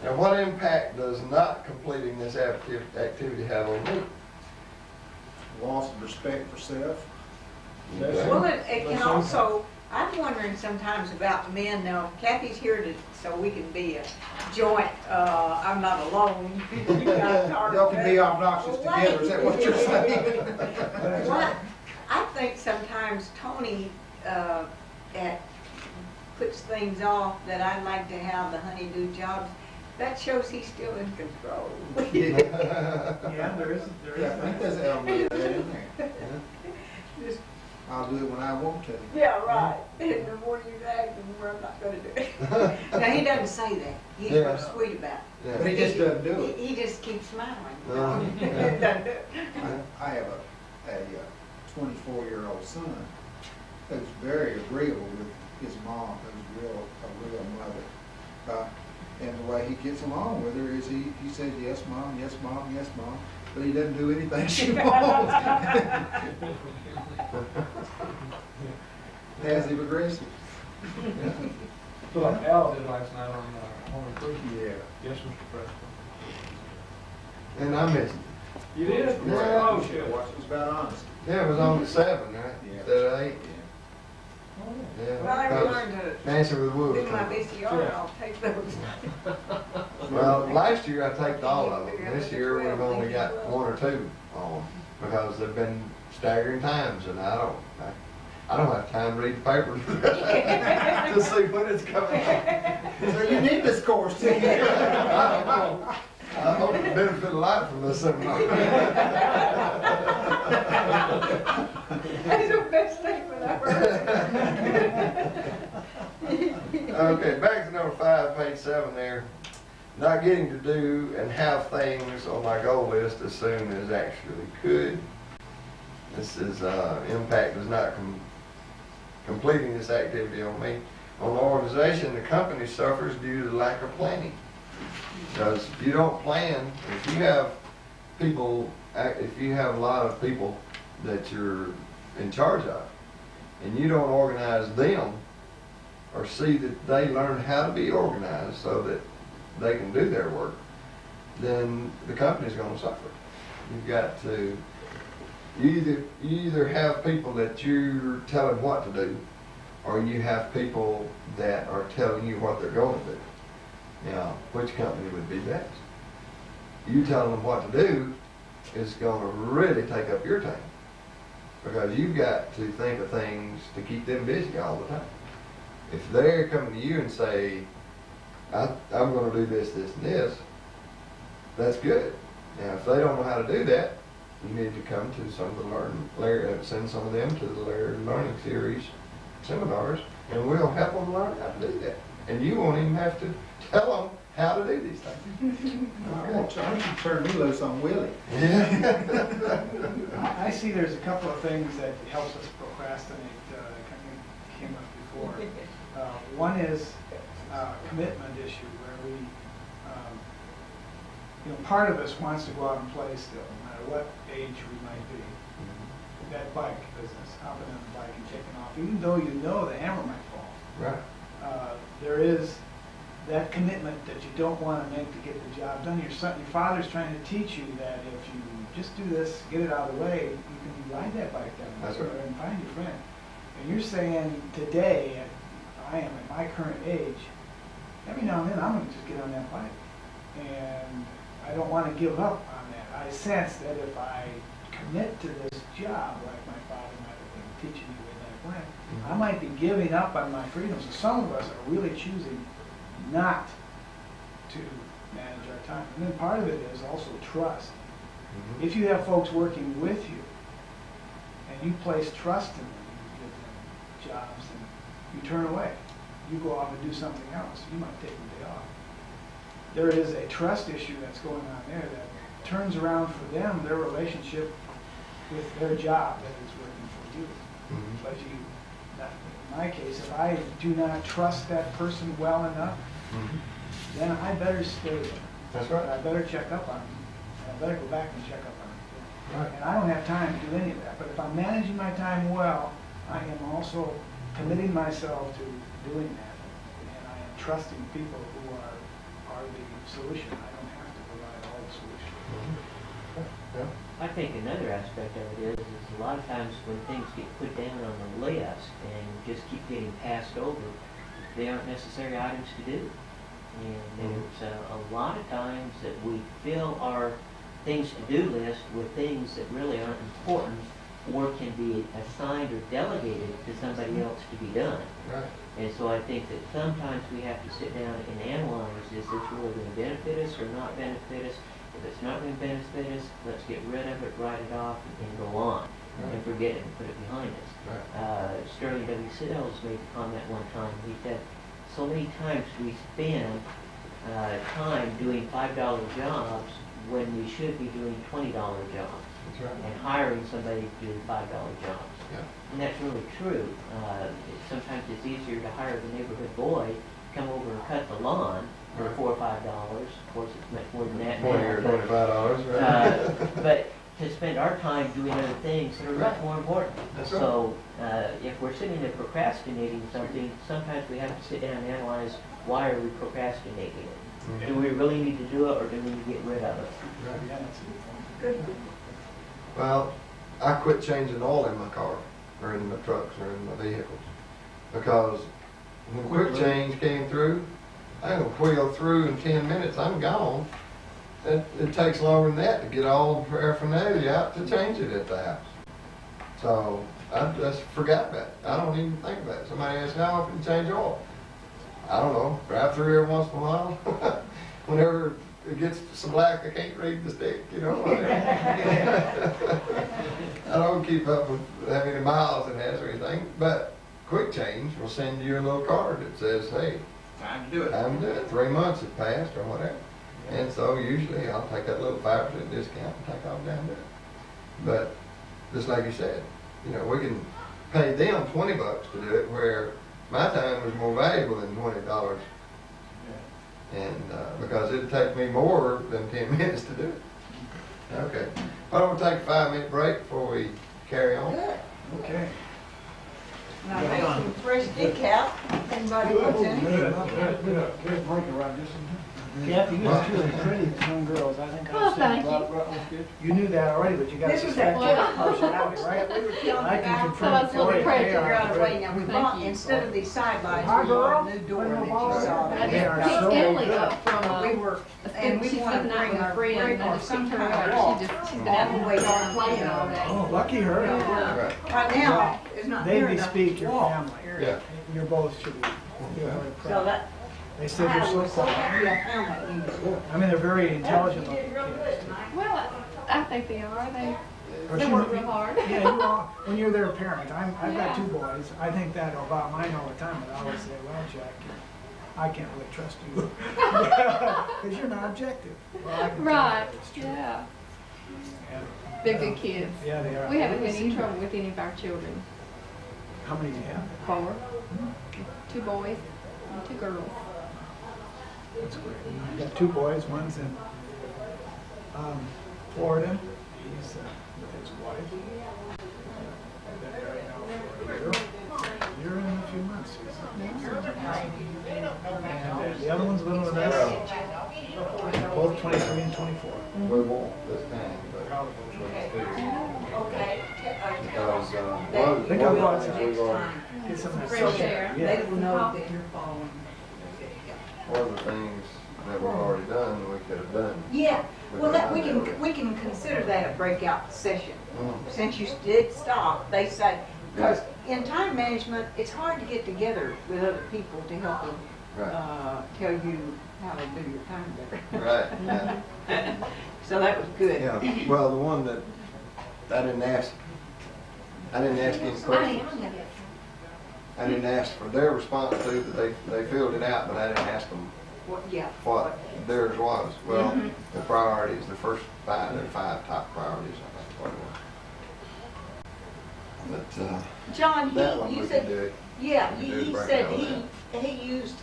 Now, what impact does not completing this activity have on me? Loss of respect for self. Okay. Well, it can also, I'm wondering sometimes about men. Now, Kathy's here so we can be a joint, I'm not alone. You guys are. Y'all can be obnoxious together, is that what you're saying? Well, I think sometimes Tony puts things off that I'd like to have the honeydew jobs. That shows he's still in control. Yeah, there is. Yeah, I think there's an element of that in there. Just, I'll do it when I want to. yeah, right. And the more you drag, the more I'm not going to do it. Now, he doesn't say that. He's Yeah. real sweet about it. Yeah. But he just doesn't do it. He just keeps smiling. Uh-huh. He doesn't do it. I have a 24-year-old son who's very agreeable with his mom, who's a real mother. And the way he gets along with her is he says, yes, mom, yes, mom, yes, mom, but he doesn't do anything she wants. Passive aggressive. So like Al did last night on Home Improvement. Yeah. Yes, Mr. President. And I missed it. You did? Yeah. Oh, shit. Watch, it's about honesty. Yeah, it was on at 7, right? Yeah. Instead of 8. Oh, Yeah. Well, I That was learned to Nancy with Wood. do my VCR. I'll take those. Well, last year I taped all of them. This year we've only got 1 or 2 on because they've been staggering times, and I don't have time to read the paper to see when it's coming out. So you need this course, too. I don't know. I hope it benefit a lot from this seminar. That's the best statement I've heard. Okay, back to number 5, page 7 there. Not getting to do and have things on my goal list as soon as actually could. This is impact is not completing this activity on me. On the organization, the company suffers due to lack of planning. Because if you don't plan, if you have a lot of people that you're in charge of, and you don't organize them or see that they learn how to be organized so that they can do their work, then the company's going to suffer. You've got to, you either have people that you're telling what to do, or you have people that are telling you what they're going to do. Now, which company would be best? You telling them what to do is going to really take up your time, because you've got to think of things to keep them busy all the time. If they're coming to you and say, I'm going to do this, this, and this, that's good. Now, if they don't know how to do that, you need to come to some of the send some of them to the learning series seminars, and we'll help them learn how to do that. And you won't even have to tell them how to do these things. I want you to turn me loose on Willie. I see there's a couple of things that helps us procrastinate, came up before. One is commitment issue, where we, part of us wants to go out and play still, no matter what age we might be. That bike business, hopping on the bike and kicking off, even though you know the hammer might fall. Right. There is that commitment that you don't want to make to get the job done. Your father's trying to teach you that if you just do this, get it out of the way, you can ride that bike down That's the right. road and find your friend. And you're saying today, I am at my current age, every now and then I'm going to just get on that bike. And I don't want to give up on that. I sense that if I commit to this job, like my father might have been teaching me way back when, I might be giving up on my freedoms. And some of us are really choosing not to manage our time. And then part of it is also trust. If you have folks working with you, and you place trust in them, you give them jobs, and you turn away. You go off and do something else. You might take a day off. There is a trust issue that's going on there that turns around for them their relationship with their job that is working for you. But in my case, if I do not trust that person well enough, then I better stay there. That's right. I better check up on them. And I better go back and check up on them. Right. And I don't have time to do any of that. But if I'm managing my time well, I am also committing myself to doing that. And I am trusting people who are are the solution. I don't have to provide all the solution. Yeah. I think another aspect of it is a lot of times when things get put down on the list and just keep getting passed over, they aren't necessary items to do. And there's a lot of times that we fill our things to do list with things that really aren't important or can be assigned or delegated to somebody else to be done. Right. And so I think that sometimes we have to sit down and analyze, is this really going to benefit us or not benefit us? If it's not going to benefit us, let's get rid of it, write it off, and go on, and forget it and put it behind us. Right. Sterling W. Sills made the comment one time. He said, so many times we spend time doing $5 jobs when we should be doing $20 jobs. That's right. And hiring somebody to do $5 jobs. Yeah. And that's really true. Sometimes it's easier to hire the neighborhood boy to come over and cut the lawn for Right. $4 or $5. Of course, it's much more than that. 20 or $25, right? But to spend our time doing other things that are much more important. That's right. So if we're sitting there procrastinating something, sometimes we have to sit down and analyze, why are we procrastinating it? Do we really need to do it, or do we need to get rid of it? Right. Yeah, that's a good point. Good. Well, I quit changing oil in my car, or in my trucks, or in my vehicles, because when the quick change came through, I can wheel through in 10 minutes, I'm gone. It takes longer than that to get all the paraphernalia out to change it at the house. So I just forgot about it. I don't even think about it. Somebody asks how often to change oil. I don't know, drive through every once in a while. Whenever it gets so black I can't read the stick, you know. I don't keep up with how many miles it has or anything, but Quick Change will send you a little card that says, hey, Time to do it. time to do it. 3 months have passed or whatever. And so usually I'll take that little 5% discount and take off down there. But just like you said, you know, we can pay them $20 to do it, where my time was more valuable than $20. And because it'd take me more than 10 minutes to do it. Okay. Why don't we take a 5-minute break before we carry on? Good. Okay. Now, make some fresh decaf. Anybody wants any? Good break around this one. Kathy, you got two pretty young girls. I think Oh, thank you. was good. You knew that already, but you got This to was suspect that that person, right? We were killing I it can out. confirm So it's for you. looking pretty They Figure are out a way. great. Now, we Thank bought, you. instead of these sidelines, Hi, we bought girl. a new door Hi, that you girl. saw. I They are just picked so Emily good. up from We were, and we she's wanted to living out bring with a our friend, break and I or just some picked her kind of up. walk. She's been out in the yard playing all day. Oh, lucky her. Right. Right now, it's not near They enough bespeak to your walk. family. Yeah. You're both should be. You're very So proud. that, They said you're I so was so quiet. happy I found that news. I mean, they're very intelligent You looking did real kids. good tonight. Well, I think they are. But They you- work real hard. Yeah, you are. When you're their parent, I've got 2 boys. I think that about mine all the time, but I always say, well, Jack, I can't really trust you. Because you're not objective. Well, I can tell Right. that it's true. Yeah. And, They're good kids. Yeah, they are. We haven't had I've any seen trouble that. with any of our children. How many do you have? 4. 2 boys and 2 girls. That's great. I've got 2 boys. One's in Florida. He's with his wife. They've been married now for a year and a few months. And the other one's little than us. Both 23 and 24. We won't this time, but Proud of those. Okay. because They one Think will I've got of the some. things we've already, time. Get some of that Fresh social- air. They Yeah. will know that you're following. one of the things that we've already done, we could have done. Yeah, well, that, we can consider that a breakout session. Mm. Since you did stop, they say, because in time management, it's hard to get together with other people to help them, Right. tell you how to do your time better. Right, yeah. So that was good. Yeah, well, the one that I didn't ask any questions. I didn't ask for their response to, that they filled it out, but I didn't ask them Well, yeah. what theirs was. Well, Mhm. the priorities, the first 5, there are 5 top priorities, I think, what it was. But, John, that one you we said, can do it. yeah, We can do he the said breakout of he used,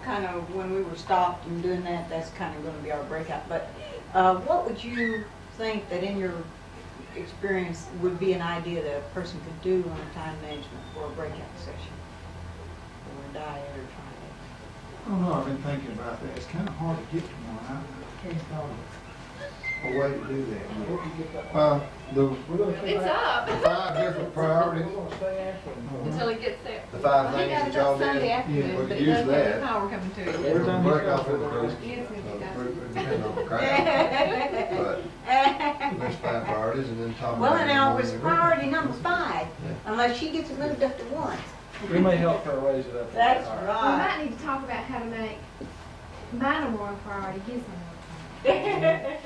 kind of when we were stopped and doing that, that's kind of going to be our breakout. But what would you think that in your experience would be an idea that a person could do on a time management for a breakout session? Or a diet or I don't know, I've been thinking about that. It's kind of hard to get to one. I can't think of a way to do that. It's up. The 5 different priorities, Until he gets there. the 5 Well, he things got that it y'all up Sunday did. afternoon, we but could it use doesn't have that. the power coming to it. We're gonna break off in the groups. Yes, Mr. Gus. Depending on the crowd. But there's 5 priorities and then talk about. Well, and now it was it. priority number 5, unless she gets moved up to 1. We may help her raise it up. That's We right. might need to talk about how to make mine a more priority, his one. Yeah,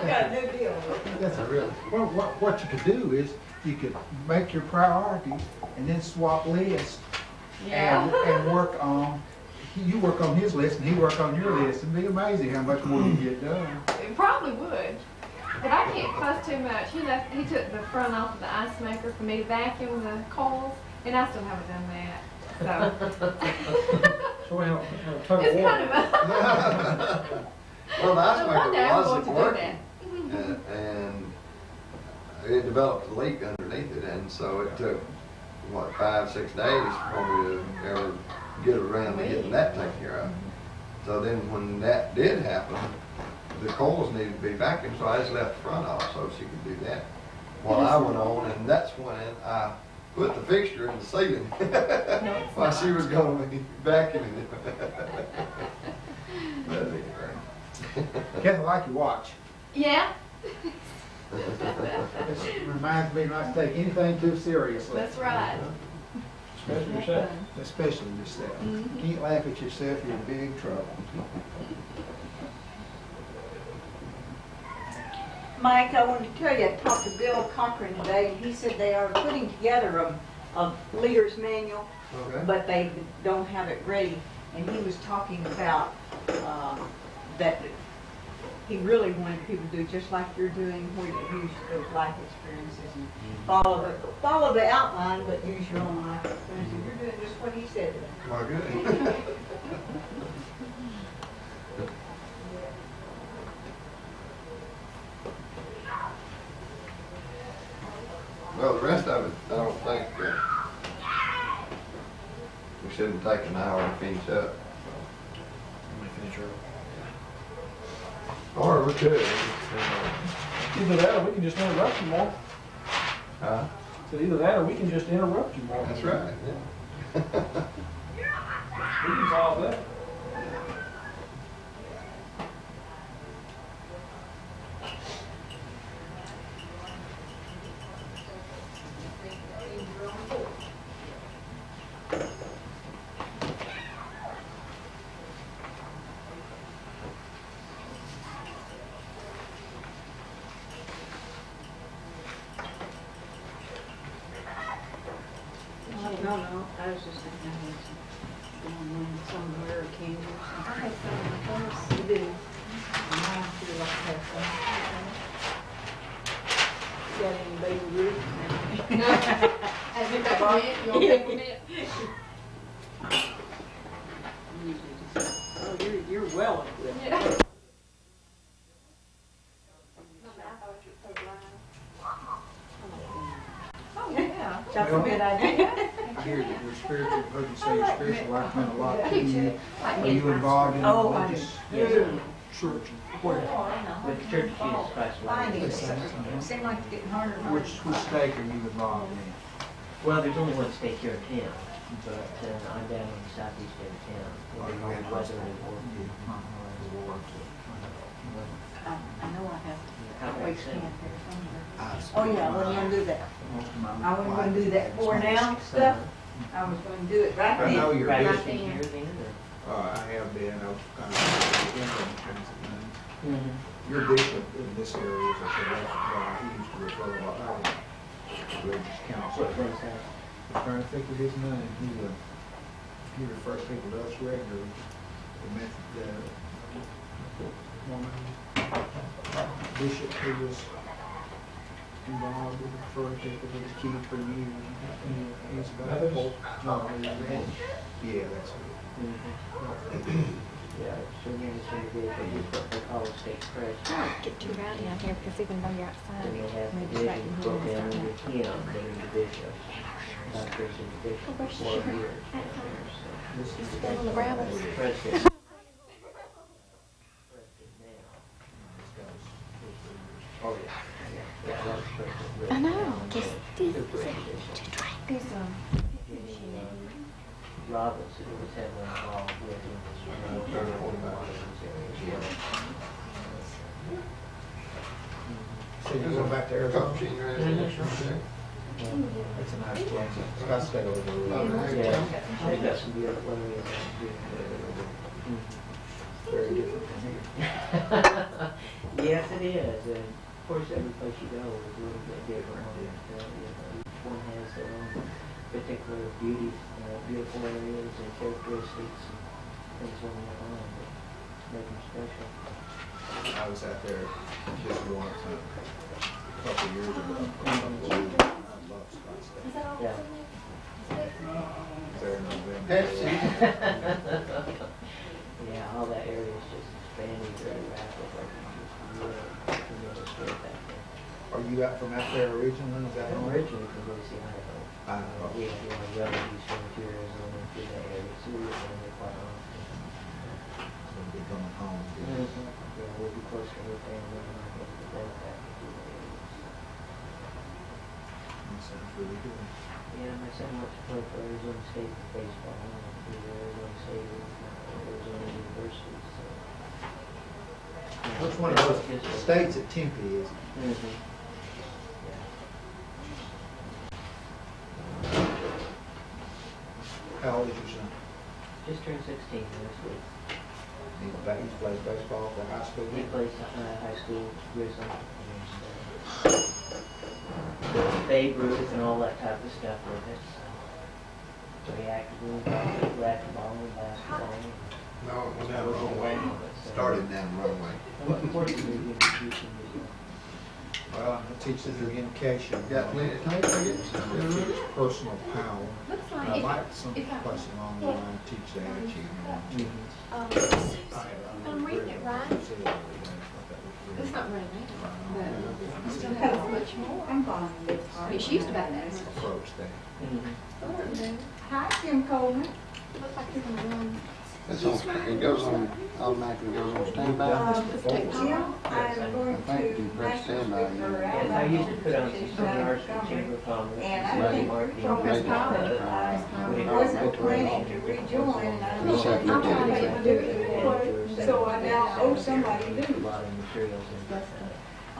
got a new deal. That's a real, well, what you could do is, you could make your priorities and then swap lists and work on, you work on his list and he work on your list. It'd be amazing how much more you get done. It probably would. But I can't fuss too much. He took the front off of the ice maker for me to vacuum the coils, and I still haven't done that. So we have a tug of It's war. kind of a... Well, the ice So one maker day I'm going wasn't to do working, that. and it developed a leak underneath it, and so it took, what, 5-6 days for me to ever get around to getting that taken care of. So then when that did happen, the coils needed to be vacuumed, so I just left the front off so she could do that while I went on, and that's when I put the fixture in the ceiling while she was going to be vacuuming it. But anyway. Kathy, I like your watch. Yeah, It reminds me not to take anything too seriously. that's right. Especially yourself. Especially yourself. You can't laugh at yourself, you're in big trouble. Mike, I wanted to tell you, I talked to Bill Cochran today, and he said they are putting together a leader's manual, Okay. but they don't have it ready. And he was talking about that he really wanted people to do just like you're doing, where you use those life experiences and follow the outline, but use your own life experiences. You're doing just what he said today. Well, good. Well, the rest of it, I don't think, we shouldn't take an hour to finish up. Let me finish her. Or we could. Either that or we can just interrupt you more. Huh? So either that or we can just interrupt you more. That's right, yeah. We can solve that. No, I was just thinking I had some somewhere, can you? I had some of those. You do. And I feel like I have some. Got any baby Ruth? As you peppermint, you want peppermint? Usually just, oh, you're well equipped. Yeah. Oh, yeah. That's a good idea. I hear that your spiritual, heard you say your spiritual life meant a lot to you. Like Are you involved in Oh, religious yeah. church? Where? With the Church of Jesus Christ of Finding Latter-day it, it seemed like it's getting harder and harder. Which stake are you involved in? Well, there's only one stake here in town, but I'm down in the southeast end of town. Well, you had Weather and war. I know I have How a about waste can that? here somewhere. Oh, yeah, I wasn't gonna do that. I wasn't gonna do that for Uh-huh. now stuff. I was gonna do it right I know then. you're Right busy. this year then, or? I have been, I was kind of interim kinds of things. Mm-hmm. Your bishop in this area is a select guy, he used to refer a lot of religious council. What was that? I'm trying to think of his name, he refers people to us regularly. The woman, bishop who was involved with referring people to the key for years. He's about, no, yeah, that's it. Yeah, it's a unison vehicle, just what they call a state press. Don't get too rowdy out here because even though you're outside, And they have maybe it's back divisions in broken here down and under stuff. him, that are divisions. Not there's a division Oh, where's the for sugar? years. Outside. This is It's down on the gravel. President. Oh, yeah. Yeah, that's president. I know, just these, Super president. these, Roberts, who was heavily involved with him. So you're going back to Arizona? Coach, you ready? Okay. It's a nice place. Scottsdale over the road. Yeah, they've got some beautiful areas. Very different from here. Yes, it is. And of course, every place you go is a little bit different. Each one has their own particular beauty, beautiful areas and characteristics and things on their own that make them special. I was out there just once, a couple of years ago. I love Scottsdale. Yeah. There in November. Pepsi. Yeah, all that area is just expanding very rapidly. Just really tremendous growth out there. Are you out from out there originally? Is that I'm right? originally from Boise, Idaho. Idaho. We have a lot of relatives from Arizona and through that area, so we live there quite often. So we'll be coming home. Yeah, we'll be close to her family and I'm able to go back to the area. That sounds really good. Yeah, my son wants to play for Arizona State for baseball and through Arizona State and Arizona University, so. Which one of those states at Tempe is it? Mm-hmm. How old is your son? Just turned 16 last week. He plays baseball for high school? He plays high school, Grizzly, and Babe Ruth and all that type of stuff with it. So he actively involved with racquetball and basketball. No, it was down the wrong way. Started down the wrong way. Unfortunately, we introduced him to Well, I teach the communication. Got plenty of tape, I guess? Teach personal power. Looks And like I'd like some if I- place along the line to teach that, you know. I'm reading it right. It's not really now, but I still have much more. I'm going to get I mean, she used to about that. Approach that. Hi, Jim Coleman. Looks like you're gonna run. It's on, it goes on, automatically goes on standby. Jim, I'm going I think you to press make standby. And I used to put on some seminars for Chamber of Commerce, And I Money think Marketing. from his college, I wasn't planning to rejoin, and I Just have to don't get know it. how to do it. So I now owe somebody A new. lot of materials and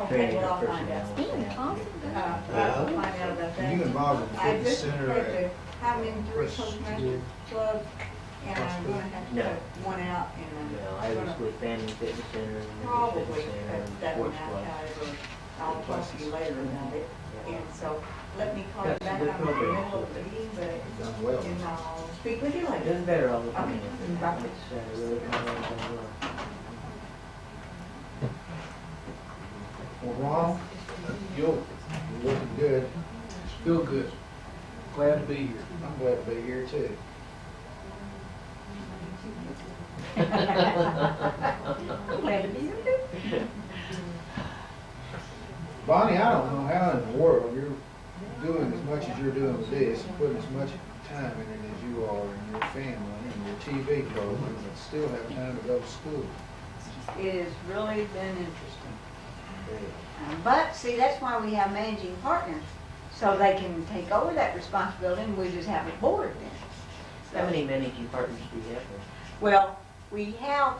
Okay, training well, our I'll find out. personnel. staff. I'll find out about Are that. you involved in the I fitness just center had at to have him in 3 Toastmaster clubs, and I'm gonna have to No. put one out, and No, I'm I was gonna with Family Fitness Center and Members probably Fitness Center cut and that one Sports out, Club. however, I'll talk to you later about it. Yeah. And so, let me call you That's a back, good I'm in the program. middle of the meeting, but, Done well. and I'll speak with you later. Doing better all the time. Okay. It's really kind of done well. Well, Ron, you're looking good. Feel good. Glad to be here. I'm glad to be here too. Glad to be here too. Bonnie, I don't know how in the world you're doing as much as you're doing with this, and putting as much time in it as you are in your family and your TV program, and still have time to go to school. It has really been interesting. But, see, that's why we have managing partners, so they can take over that responsibility, and we just have a board then. How many managing partners do you have? Well, we have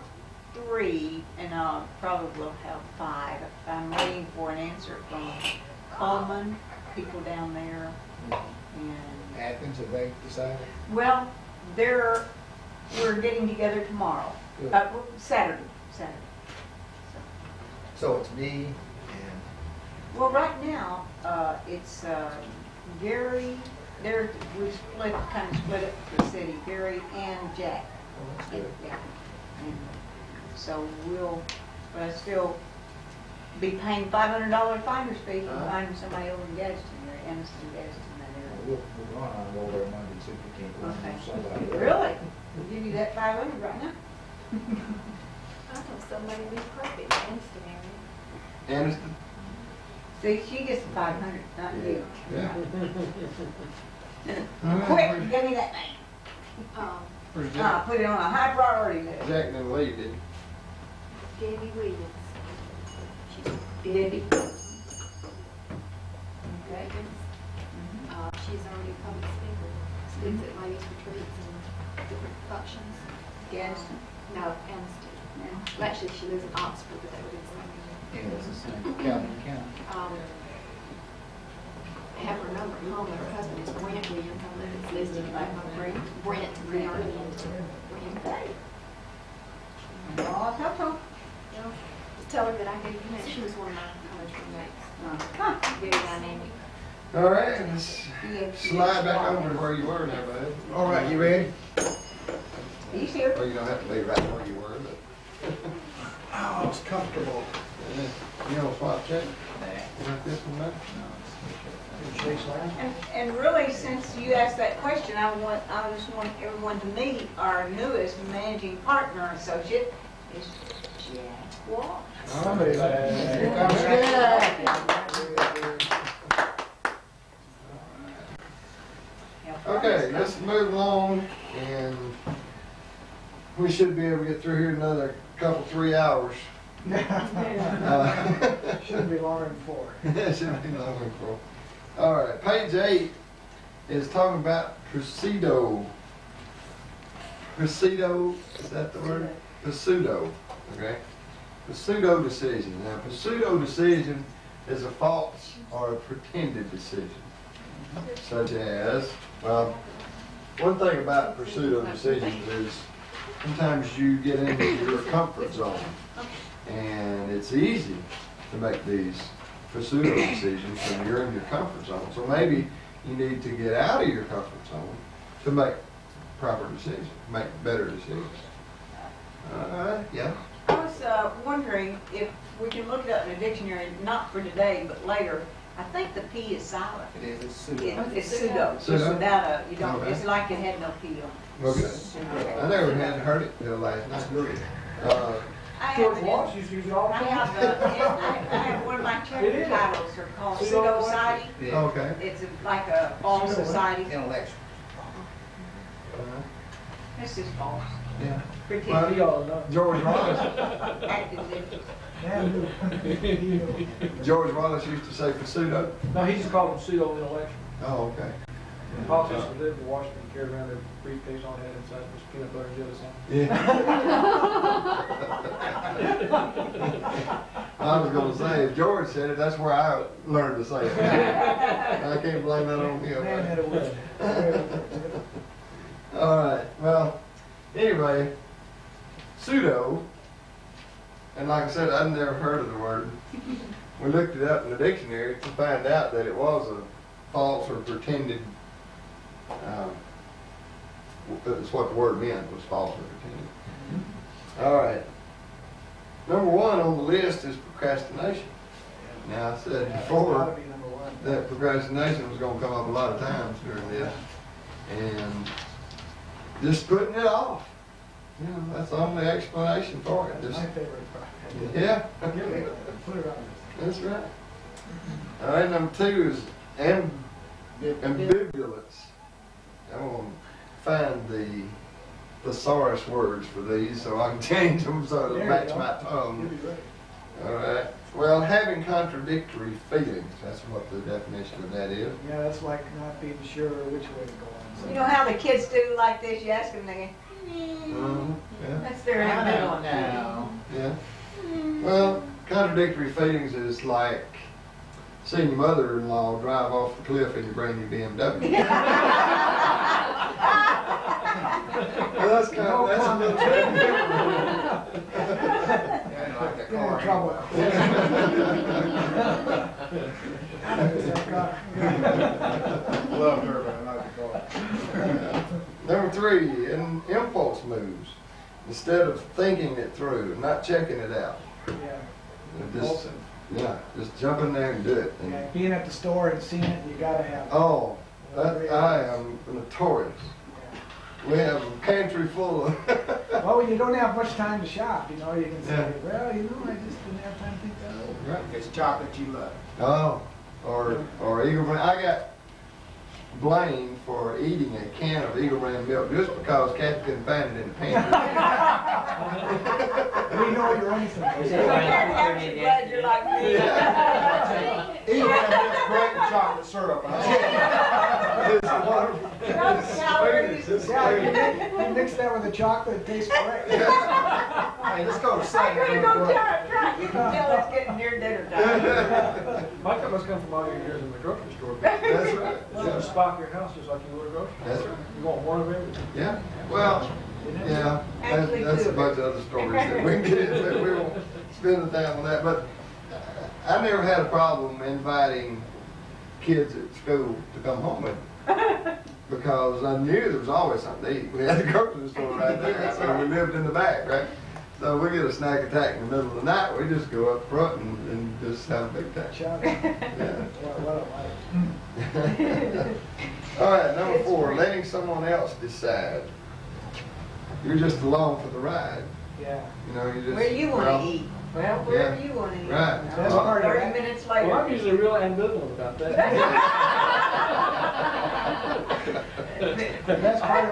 3, and probably will have 5. I'm waiting for an answer from Coleman, people down there, and, Athens, have they decided? well, we're getting together tomorrow, Good. Saturday. So it's me and, Well, right now, it's Gary, we kind of split up the city, Gary and Jack. well, that's good. Yeah. And so we'll, still be paying $500 finder's fee for finding somebody over in Gadsden, or Anniston, Gadsden, that We'll run on over there Monday, see if we can't run area. somebody. Okay. Really? We'll give you that 500 right now. I thought somebody be perfect, Aniston area. Aniston? See, she gets the 500, not you. Yeah. Quick, give me that name. Where's Jack? Put it on a high priority list. Jack didn't leave, did he? Debbie Williams. She's Debbie. Reagan's. She's already a public speaker. Speaks at ladies' retreats and different functions. Gadsden. No, Aniston. Well, actually, she lives in Oxford, but that would be the same. Yeah, it's the same, county. I have her number at home, and her husband is Brent Williams. I believe it's listed like Brent Williams. Oh, Toto. Just tell her that I gave you that. She was one of my college roommates. Very dynamic. All right, let's slide back over to where you were now, bud. All right, you ready? He's here. Well, you don't have to be right where you were, but. Oh, it's comfortable. You don't swap check? You want this one back? And really, since you asked that question, I just want everyone to meet our newest managing partner associate is Jack Wall. Somebody here comes Okay, let's move along, and we should be able to get through here in another couple, 3 hours. Shouldn't be longer than 4. It shouldn't be longer than 4. All right, page 8 is talking about pseudo. Pseudo, is that the word? Pseudo, okay? Pseudo decision. Now, pseudo decision is a false or a pretended decision, such as, well, one thing about pseudo decisions is sometimes you get into your comfort zone, and it's easy to make these pseudo decisions when you're in your comfort zone. So maybe you need to get out of your comfort zone to make proper decisions, make better decisions. Yeah. I was wondering if we can look it up in a dictionary, not for today, but later. I think the P is silent. It is, it's pseudo. It's pseudo. Pseudo? Just without a, you don't, Okay. it's like it had no P on Okay. I never had heard it till last night. I George have, Watts used to use it all the I time. have one of my It chapter is. titles are called Pseudo Pseudo Society. Yeah. Okay. It's like a false Pseudo what? society. Intellectual. It's just false. Yeah. Pretend We all know. George Wallace. act as if. George Wallace used to say pseudo. No, he just called them pseudo-intellectual. Oh, okay. The politicians that lived in Washington carried around their briefcase on head inside was peanut butter and jelly sandwich. Yeah. I was going to say, if George said it, that's where I learned to say it. I can't blame that on him. Man had a word. All right. Well, anyway, pseudo, and like I said, I'd never heard of the word. We looked it up in the dictionary to find out that it was a false or pretended. That's what the word meant, was false or pretended. All right. Number 1 on the list is procrastination. Now, I said Ought before to be number 1. that procrastination was going to come up a lot of times during this, and just putting it off. You know, that's the only explanation for it. That's Just, my favorite part. yeah, Put it on. that's right. All right, number 2 is ambivalence. I'm going to find the thesaurus words for these so I can change them so it'll There you match go. my You'll tongue. be ready. All right. Well, having contradictory feelings, that's what the definition of that is. Yeah, that's like not being sure which way to go on. You know how the kids do like this? You ask them, they go, Yeah. that's their ambivalence. Yeah. Well, contradictory feelings is like seeing your mother-in-law drive off the cliff in your brand new BMW. Well, that's kind of, that's a little Like the You're in car. trouble. Loved her, but I like the car. Number 3, impulse moves. Instead of thinking it through, not checking it out. Yeah. Just, just jump in there and do it. And, Yeah, being at the store and seeing it, you gotta have it. oh, I am notorious. We have a pantry full of. Well, when you don't have much time to shop, you know, you can say, Yeah. well, you know, I just didn't have time to think that over. Right. It's chocolate you love. Oh, or Eagle Brand. I got blamed for eating a can of Eagle Brand milk just because Kathy couldn't find it in the pantry. We know you're innocent. Is it around I'm 30 glad you're like me. Even when it's great chocolate syrup. Yeah, you mix that with the chocolate, it tastes great. Hey, let's go to I'm second. gonna go try. You can tell it's getting near dinner time. My cup must come from all your years in the grocery store. That's right. You just stock your house just like you would a grocery store. That's right. You want one of everything. Yeah. Well, yeah. Actually, That's a two. bunch of other stories that we can get into. We won't spend the time on that. But I never had a problem inviting kids at school to come home with me. Because I knew there was always something to eat. We had the grocery store right there, so we lived in the back, right? So we get a snack attack in the middle of the night, we just go up front and just have a big time. Shout out. Yeah. What a life. All right, number 4, letting someone else decide. You're just along for the ride. Yeah. You know, you just. Where you wanna well, eat? Well, wherever yeah. you wanna eat. Right. That's part of 30 it. minutes Well, I'm later. usually real ambivalent about that. The best part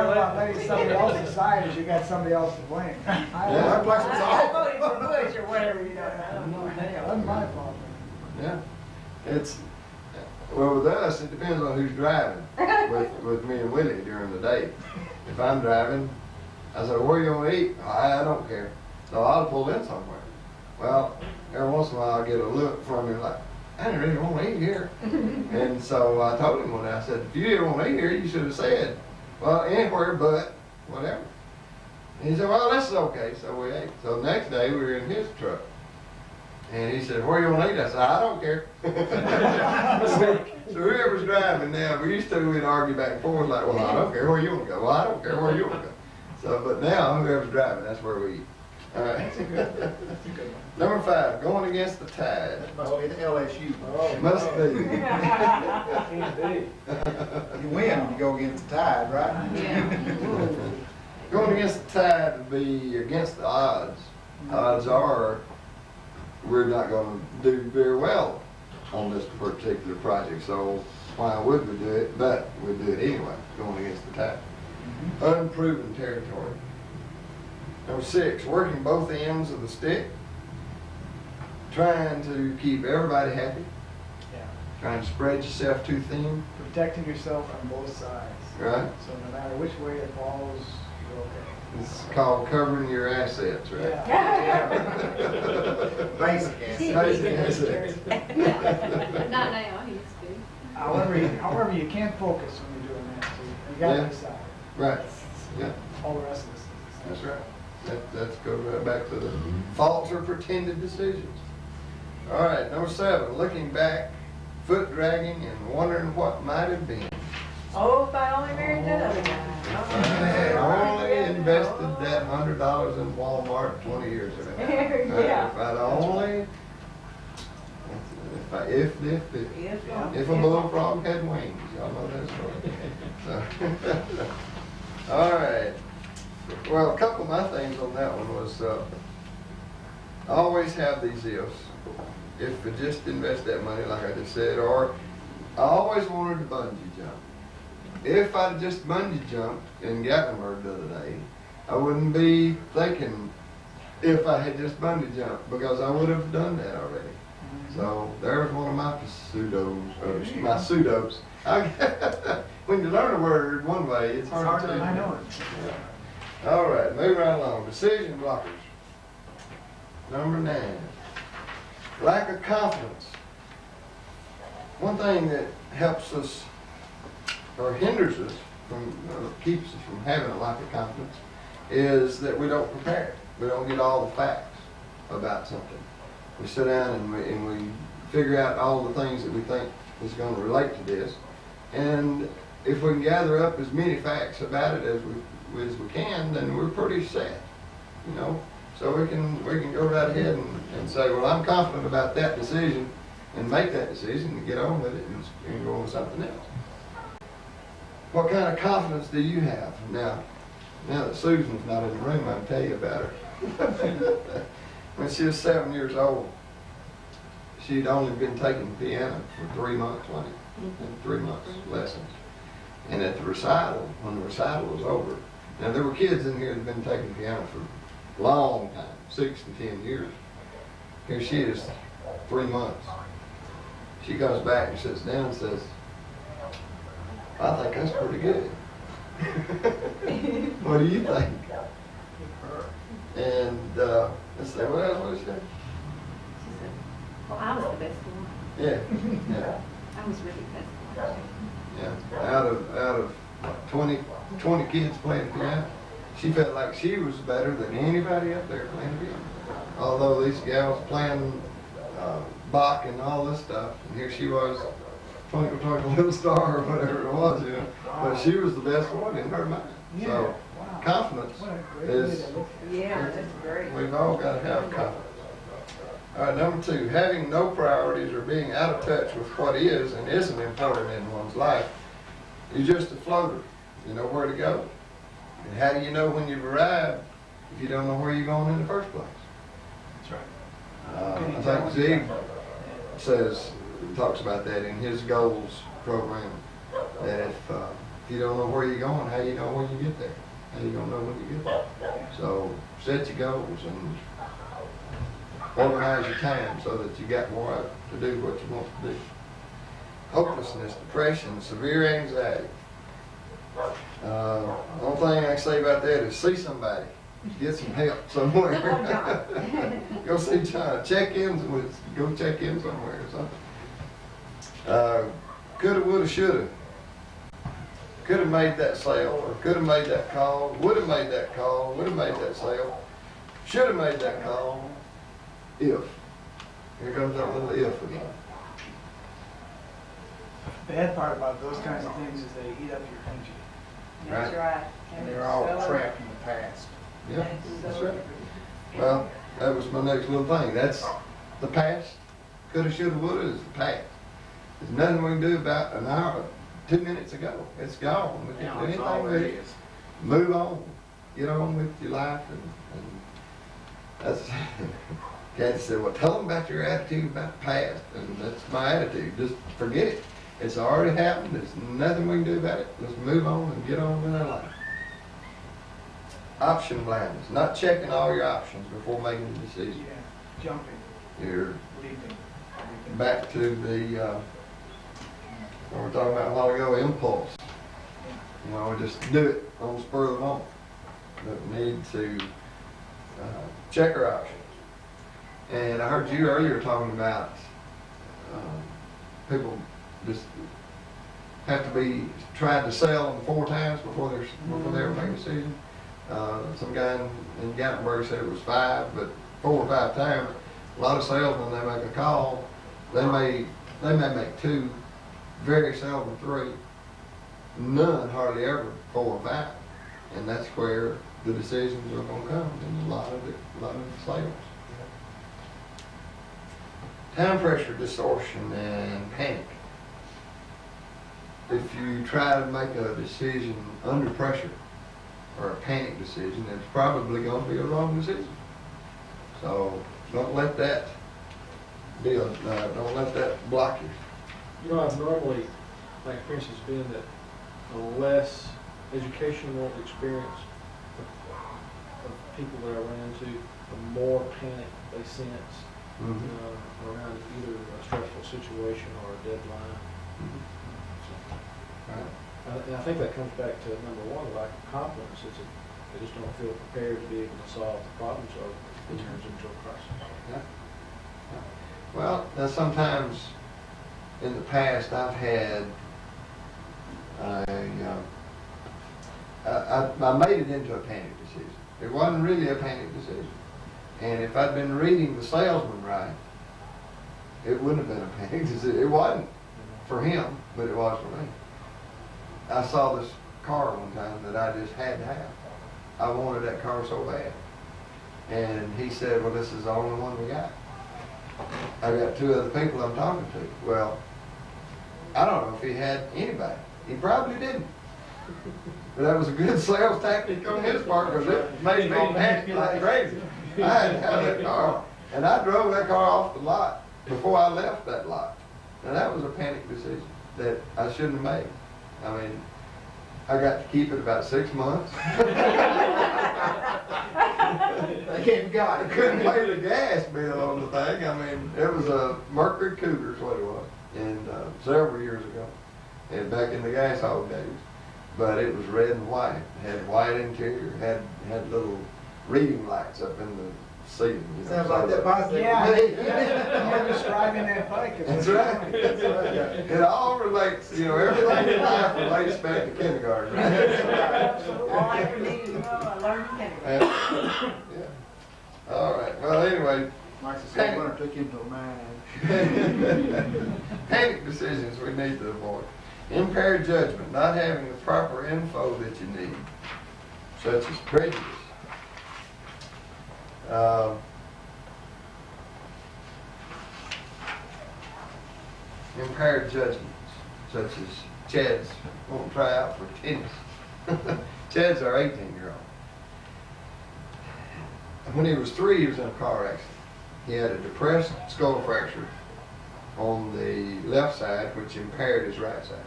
about letting somebody else decide is you got somebody else to blame. Yeah. I voted for Bush or whatever, you know. I don't know. Wasn't my fault. Yeah. It's, well, with us, it depends on who's driving with me and Willie during the day. If I'm driving, I say, where you want to eat? I don't care. So I'll pull in somewhere. Well, every once in a while I get a look from him like, I didn't really want to eat here. And so I told him one day, I said, if you didn't want to eat here, you should have said, well, anywhere but whatever. And he said, well, this is okay. So we ate. So the next day we were in his truck. And he said, where you want to eat? I said, I don't care. So whoever's driving now, we used to, we'd argue back and forth like, well, I don't care where you want to go. Well, I don't care where you want to go. So, but now whoever's driving, that's where we eat. All right. That's a good one. Number 5, going against the tide. Must be the LSU. Oh, Must be. Indeed. You win when you go against the tide, right? Going against the tide would be against the odds. Odds are we're not going to do very well on this particular project, so why would we do it? But we do it anyway, going against the tide. Unproven territory. Number 6, working both ends of the stick, trying to keep everybody happy, Yeah. trying to spread yourself too thin, Protecting yourself on both sides. right? So no matter which way it falls, you're okay. It's called covering your assets, right? Yeah. Basic answer. Basic assets. Not now, he used to. However, you can't focus when you're doing that, so you gotta Yeah. decide. Right, yeah, All the rest of this. that's right. That's go right back to the false or pretended decisions. All right, number 7, looking back, foot dragging and wondering what might have been. Oh, if I only married that other guy. I had only invested that $100 in Walmart 20 years ago. Yeah. If I'd only, if a bullfrog had wings, y'all know that story. So, all right. Well, a couple of my things on that one was, I always have these ifs. If I just invest that money, like I just said, or I always wanted to bungee jump. If I'd just bungee jumped in Gatlinburg the other day, I wouldn't be thinking if I had just bungee jumped, because I would have done that already. So there's one of my pseudos. When you learn a word one way, it's hard to. I know it. All right, moving right along. Decision blockers. Number 9. Lack of confidence. One thing that helps us or hinders us from, keeps us from having a lack of confidence is that we don't prepare. We don't get all the facts about something. We sit down and we figure out all the things that we think is going to relate to this. And if we can gather up as many facts about it as we can, then we're pretty set, you know. So we can go right ahead and say, well, I'm confident about that decision, and make that decision and get on with it and go on with something else. what kind of confidence do you have? Now that Susan's not in the room, I'll tell you about her. When she was 7 years old, she'd only been taking piano for 3 months, wasn't it? And 3 months lessons. And at the recital, when the recital was over, now there were kids in here that had been taking piano for a long time, 6 and 10 years. Here she is, 3 months. She comes back and sits down and says, I think that's pretty good. What do you think? And I said, well, what is that? She said, well, I was the best one. Yeah. I was really the best one. Yeah. Out of 20 kids playing piano, she felt like she was better than anybody up there playing piano. Although these gals playing Bach and all this stuff, and here she was, Twinkle Twinkle Little Star or whatever it was, you know. But she was the best one in her mind. Yeah. So Wow. confidence What a great is, way to look at it. Yeah, that's great. we've all got to have confidence. All right, number 2, having no priorities or being out of touch with what is and isn't important in one's life. You're just a floater. You know where to go. And how do you know when you've arrived if you don't know where you're going in the first place? That's right. Can you I tell think when Zeke talks about that in his goals program, that if you don't know where you're going, how you know when you get there? How you gonna know when you get there? So set your goals and organize your time so that you got more to do what you want to do. Hopelessness, depression, severe anxiety. Only thing I can say about that is see somebody. Get some help somewhere. Go see John. Go check in somewhere or something. Coulda, woulda, shoulda. Could have made that sale, or could have made that call, would have made that call, would have made that sale, should have made that call, if. Here comes that little if again. The bad part about those kinds of things is they eat up your energy. That's right. And they're all trapped in the past. Yeah, that's right. Well, that was my next little thing. That's the past. Coulda, shoulda, woulda is the past. There's nothing we can do about an hour, 2 minutes ago. It's gone. We can't do That's all anything it with it. is. Move on. Get on with your life. And that's, Kathy said, well, tell them about your attitude about the past. And that's my attitude. Just forget it. It's already happened. There's nothing we can do about it. Let's move on and get on with our life. Option blindness. Not checking all your options before making a decision. Yeah, jumping, You're leaping. back to the, what we were talking about a while ago, impulse. You know, just do it on the spur of the moment. But need to check our options. And I heard you earlier talking about people just have to be tried to sell them 4 times before they ever make a decision. Some guy in Gatlinburg said it was 5, but 4 or 5 times. A lot of salesmen, they make a call, they may make 2, very seldom 3, none, hardly ever 4 or 5, and that's where the decisions are going to come in a lot of the sales. Time pressure, distortion, and panic. If you try to make a decision under pressure, or a panic decision, it's probably going to be a wrong decision. So don't let that don't let that block you. You know, I've normally, my experience has been that the less educational experience of people that I run into, the more panic they sense around either a stressful situation or a deadline. And I think that comes back to number 1, lack of confidence. Is that they just don't feel prepared to be able to solve the problem, so it turns into a crisis. Yeah. Well, now sometimes in the past I've had I made it into a panic decision. It wasn't really a panic decision. And if I'd been reading the salesman right, it wouldn't have been a panic decision. It wasn't for him, but it was for me. I saw this car one time that I just had to have. I wanted that car so bad. And he said, well, this is the only one we got. I got 2 other people I'm talking to. Well, I don't know if he had anybody. He probably didn't. But that was a good sales tactic on his part, because it made me panic like crazy. I had to have that car, and I drove that car off the lot before I left that lot. Now that was a panic decision that I shouldn't have made. I mean, I got to keep it about 6 months. They ain't got I it. couldn't pay the gas bill on the thing. I mean, it was a Mercury Cougar is what it was, and several years ago, and back in the gas hog days. But it was red and white. It had white interior. Had little reading lights up in the ceiling. You know, Sounds so like that bicycle. Yeah, you're describing that bike. That's right. That's right. It all relates. You know, everything in life relates back to kindergarten. Right? All I ever needed to know, I learned kindergarten. Yeah. All right. Well, anyway. Like the same one took him to a mine. Panic decisions we need to avoid. Impaired judgment, not having the proper info that you need, such as prejudice. Impaired judgments, such as Chad's won't try out for tennis. Chad's our 18-year-old. When he was 3, he was in a car accident. He had a depressed skull fracture on the left side, which impaired his right side.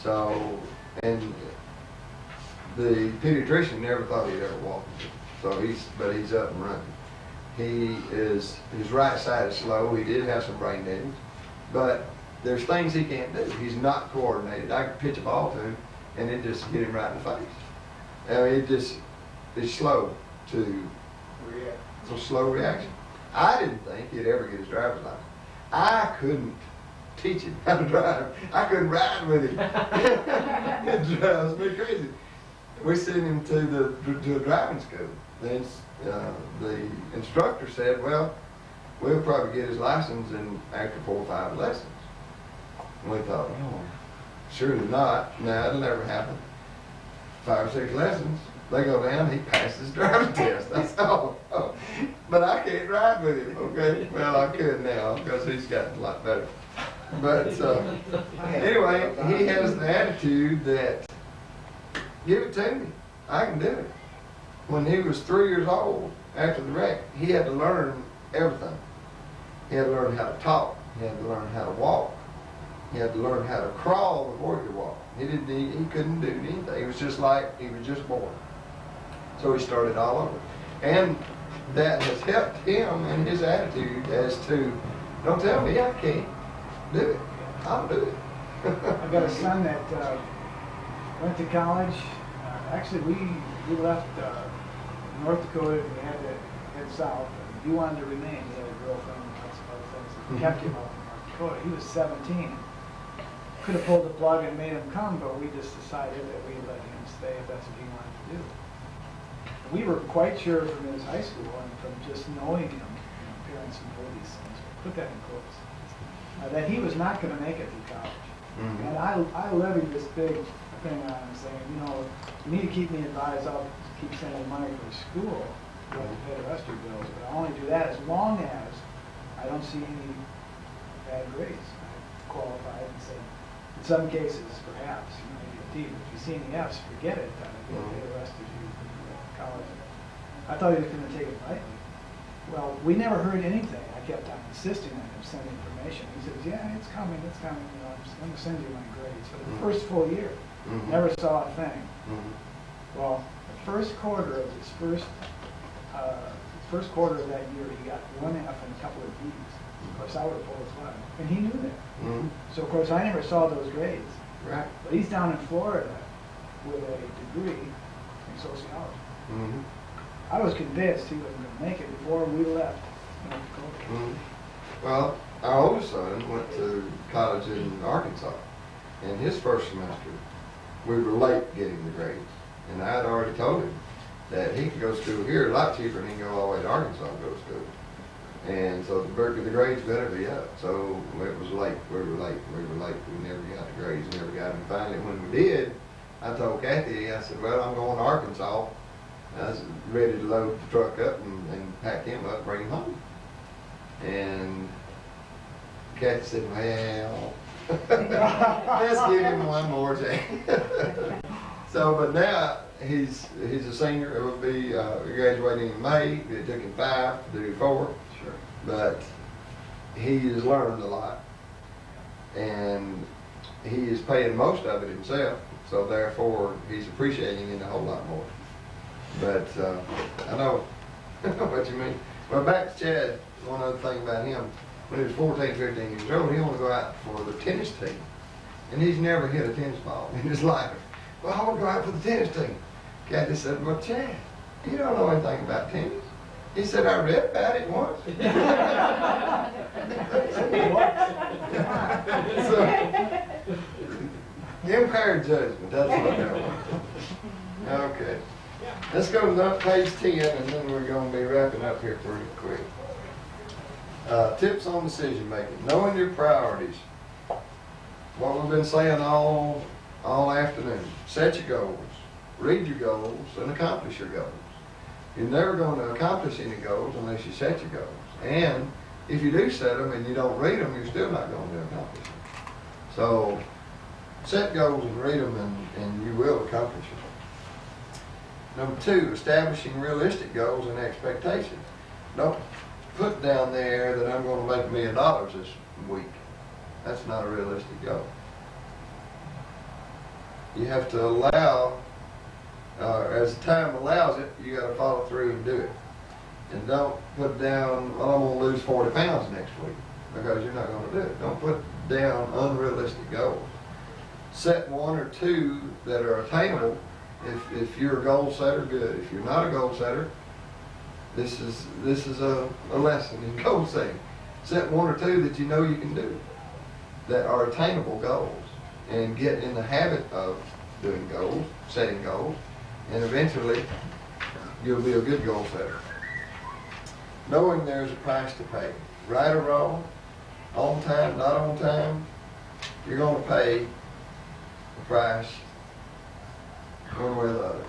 So, and the pediatrician never thought he'd ever walk. So but he's up and running. His right side is slow. He did have some brain damage, but there's things he can't do. He's not coordinated. I could pitch a ball to him, and it just hit him right in the face. I mean, it's slow to react. It's a slow reaction. I didn't think he'd ever get his driver's license. I couldn't teach him how to drive. I couldn't ride with him. It drives me crazy. We sent him to a driving school. Then the instructor said, well, we'll probably get his license after 4 or 5 lessons. And we thought, oh, surely not. No, it'll never happen. 5 or 6 lessons. They go down, he passes his driving test. That's all. Oh. But I can't ride with him, okay? Well, I could now, because he's gotten a lot better. But anyway, he has the attitude that, give it to me. I can do it. When he was 3 years old, after the wreck, he had to learn everything. He had to learn how to talk. He had to learn how to walk. He had to learn how to crawl before he could walk. He couldn't do anything. He was just like, he was just born. So he started all over. And that has helped him in his attitude as to, don't tell me I can't do it. I'll do it. I've got a son that went to college. Actually, we left North Dakota and we had to head south. He wanted to remain. He had a girlfriend and lots of other things that kept him up in North Dakota. He was 17. Could have pulled the plug and made him come, but we just decided that we'd let him stay if that's what he wanted to do. We were quite sure from his high school and from just knowing him, parents know these things, put that in quotes, that he was not going to make it through college. Mm-hmm. And I levied this big thing on him saying, you need to keep me advised. I'll keep sending money for school. You have to pay the rest of your bills, but I'll only do that as long as I don't see any bad grades. I qualified and said, in some cases, perhaps, maybe a D, but if you see any Fs, forget it. You'll pay the rest of you college. I thought he was going to take it lightly. Well, we never heard anything. I kept on insisting on him sending information. He says, yeah, it's coming. I'm going to send you my grades for the first full year. Mm-hmm. Never saw a thing. Mm-hmm. Well, the first quarter of his first quarter of that year, he got 1 F and a couple of B's. Of course, I would have pulled his leg. And he knew that. Mm-hmm. So, of course, I never saw those grades. Right. But he's down in Florida with a degree in sociology. Mm-hmm. I was convinced he wasn't going to make it before we left North Dakota. Mm-hmm. Well, our oldest son went to college in Arkansas. And his first semester, we were late getting the grades. And I had already told him that he could go to school here a lot cheaper than he can go all the way to Arkansas and go to school. And so the grades better be up. So it was late. We were late. We never got the grades, never got them. Finally, when we did, I told Kathy, I said, well, I'm going to Arkansas. I was ready to load the truck up and pack him up and bring him home. And Kathy said, well, let's give him one more chance. So, but now he's a senior. It will be graduating in May. It took him 5 to do 4. Sure. But he has learned a lot, and he is paying most of it himself. So therefore, he's appreciating it a whole lot more. But I know what you mean. Well, back to Chad. One other thing about him. When he was 14, 15 years old, he wanted to go out for the tennis team. And he's never hit a tennis ball in his life. Well, I want to go out for the tennis team. Kathy said, well, Chad, you don't know anything about tennis. He said, I read about it once. So, impaired judgment, that's what that was. Okay. Let's go to page 10, and then we're going to be wrapping up here pretty quick. Tips on decision making. Knowing your priorities. What we've been saying all afternoon. Set your goals. Read your goals and accomplish your goals. You're never going to accomplish any goals unless you set your goals. And if you do set them and you don't read them, you're still not going to accomplish them. So set goals and read them, and you will accomplish them. Number 2, establishing realistic goals and expectations. Don't put down there that I'm going to make $1 million this week. That's not a realistic goal. You have to allow, as the time allows it, you got to follow through and do it. And don't put down, well, I'm going to lose 40 pounds next week, because you're not going to do it. Don't put down unrealistic goals. Set 1 or 2 that are attainable. If you're a goal setter, good. If you're not a goal setter, this is a lesson in goal setting. Set 1 or 2 that you know you can do, that are attainable goals, and get in the habit of doing goals, setting goals, and eventually you'll be a good goal setter. Knowing there's a price to pay, right or wrong, on time, not on time, you're going to pay the price one way or the other.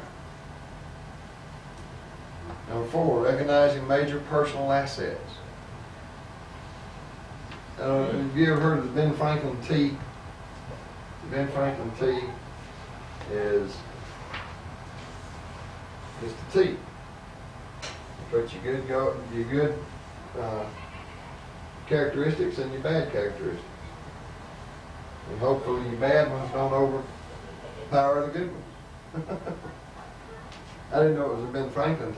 Number 4, recognizing major personal assets. Have you ever heard of the Ben Franklin T? The Ben Franklin T is the T. But your good characteristics and your bad characteristics. And hopefully your bad ones don't overpower the good ones. I didn't know it was a Ben Franklin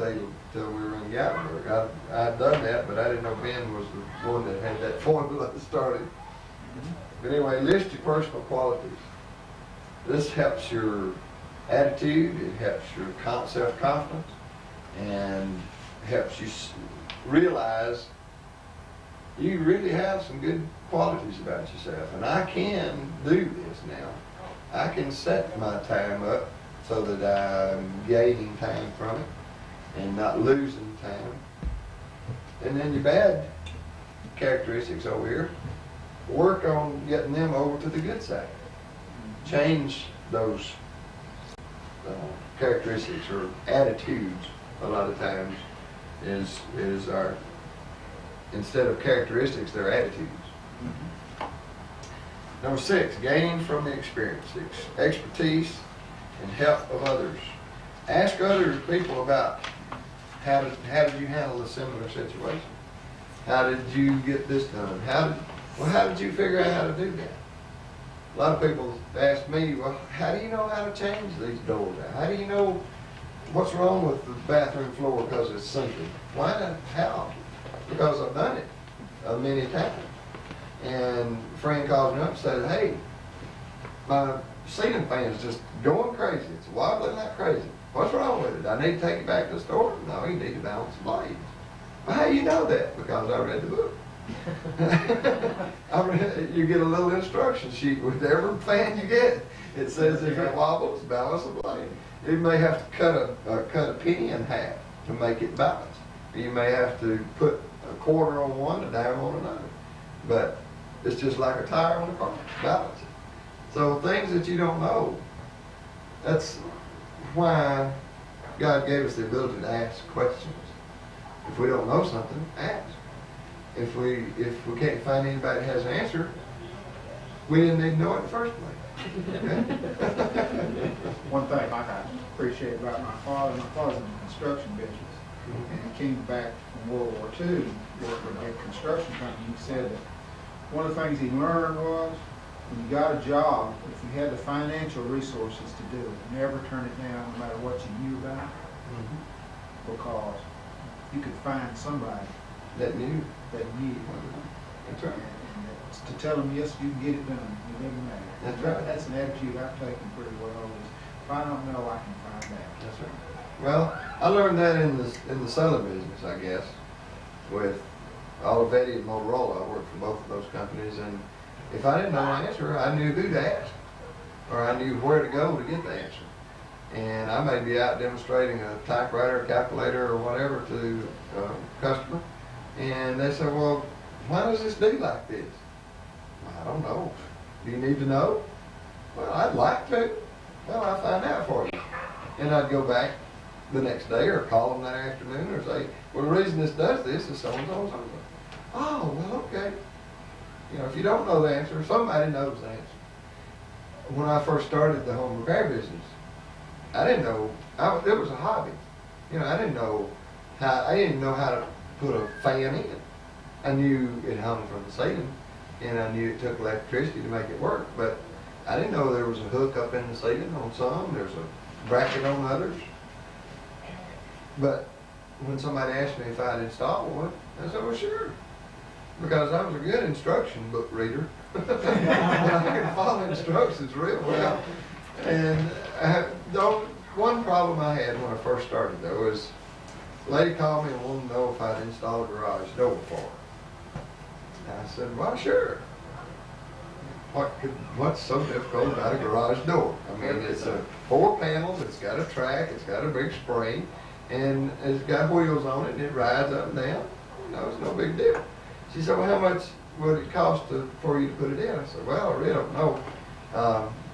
till we were in Gatlinburg. I'd done that, but I didn't know Ben was the one that had that formula that started. But anyway, list your personal qualities. This helps your attitude, it helps your self-confidence, and helps you realize you really have some good qualities about yourself. And I can do this now. I can set my time up so that I'm gaining time from it and not losing time. And then your bad characteristics over here, work on getting them over to the good side. Change those characteristics or attitudes a lot of times is our, instead of characteristics, they're attitudes. Number 6, gaining from the experience, expertise and help of others. Ask other people about how did you handle a similar situation? How did you get this done? How did you figure out how to do that? A lot of people ask me, well, how do you know how to change these doors out? How do you know what's wrong with the bathroom floor because it's sinking? Why? How? Because I've done it many times. And a friend calls me up and says, hey, my ceiling fan's just going crazy. It's wobbling like crazy. What's wrong with it? I need to take it back to the store? No, you need to balance the blades. Well, how do you know that? Because I read the book. You get a little instruction sheet with every fan you get. It says if it wobbles, balance the blade. You may have to cut a penny in half to make it balance. You may have to put a quarter on one, a dime on another. But it's just like a tire on a car. Balance it. So things that you don't know, that's why God gave us the ability to ask questions. If we don't know something, ask. If we can't find anybody that has an answer, we didn't need to know it in the first place. One thing like I appreciate about my father's in the construction business. And he came back from World War II and worked with a big construction company. He said that one of the things he learned was when you got a job, if you had the financial resources to do it, never turn it down no matter what you knew about, because you could find somebody That new. that knew. That's right. And to tell them, yes, you can get it done, it doesn't matter. That's right. That's an attitude I've taken pretty well, is if I don't know, I can find out. That's right. Well, I learned that in the selling business, I guess, with Olivetti and Motorola. I worked for both of those companies, and if I didn't know the answer, I knew who to ask, or I knew where to go to get the answer. And I may be out demonstrating a typewriter, a calculator, or whatever to a customer, and they say, well, why does this do like this? Well, I don't know. Do you need to know? Well, I'd like to. Well, I'll find out for you. And I'd go back the next day or call them that afternoon or say, well, the reason this does this is so-and-so and so-and-so. Oh, well, okay. You know, if you don't know the answer, somebody knows the answer. When I first started the home repair business, I didn't know, it was a hobby. You know, I didn't know how to put a fan in. I knew it hung from the ceiling, and I knew it took electricity to make it work, but I didn't know there was a hook up in the ceiling on some, there's a bracket on others. But when somebody asked me if I'd install one, I said, well, sure. Because I was a good instruction book reader. And I could follow instructions real well. And one problem I had when I first started, though, was a lady called me and wanted to know if I'd install a garage door for her. And I said, well, sure. What's so difficult about a garage door? I mean, it's 4 panels, it's got a track, it's got a big spring, and it's got wheels on it, and it rides up and down. You know, it's no big deal. She said, well, how much would it cost for you to put it in? I said, well, I really don't know.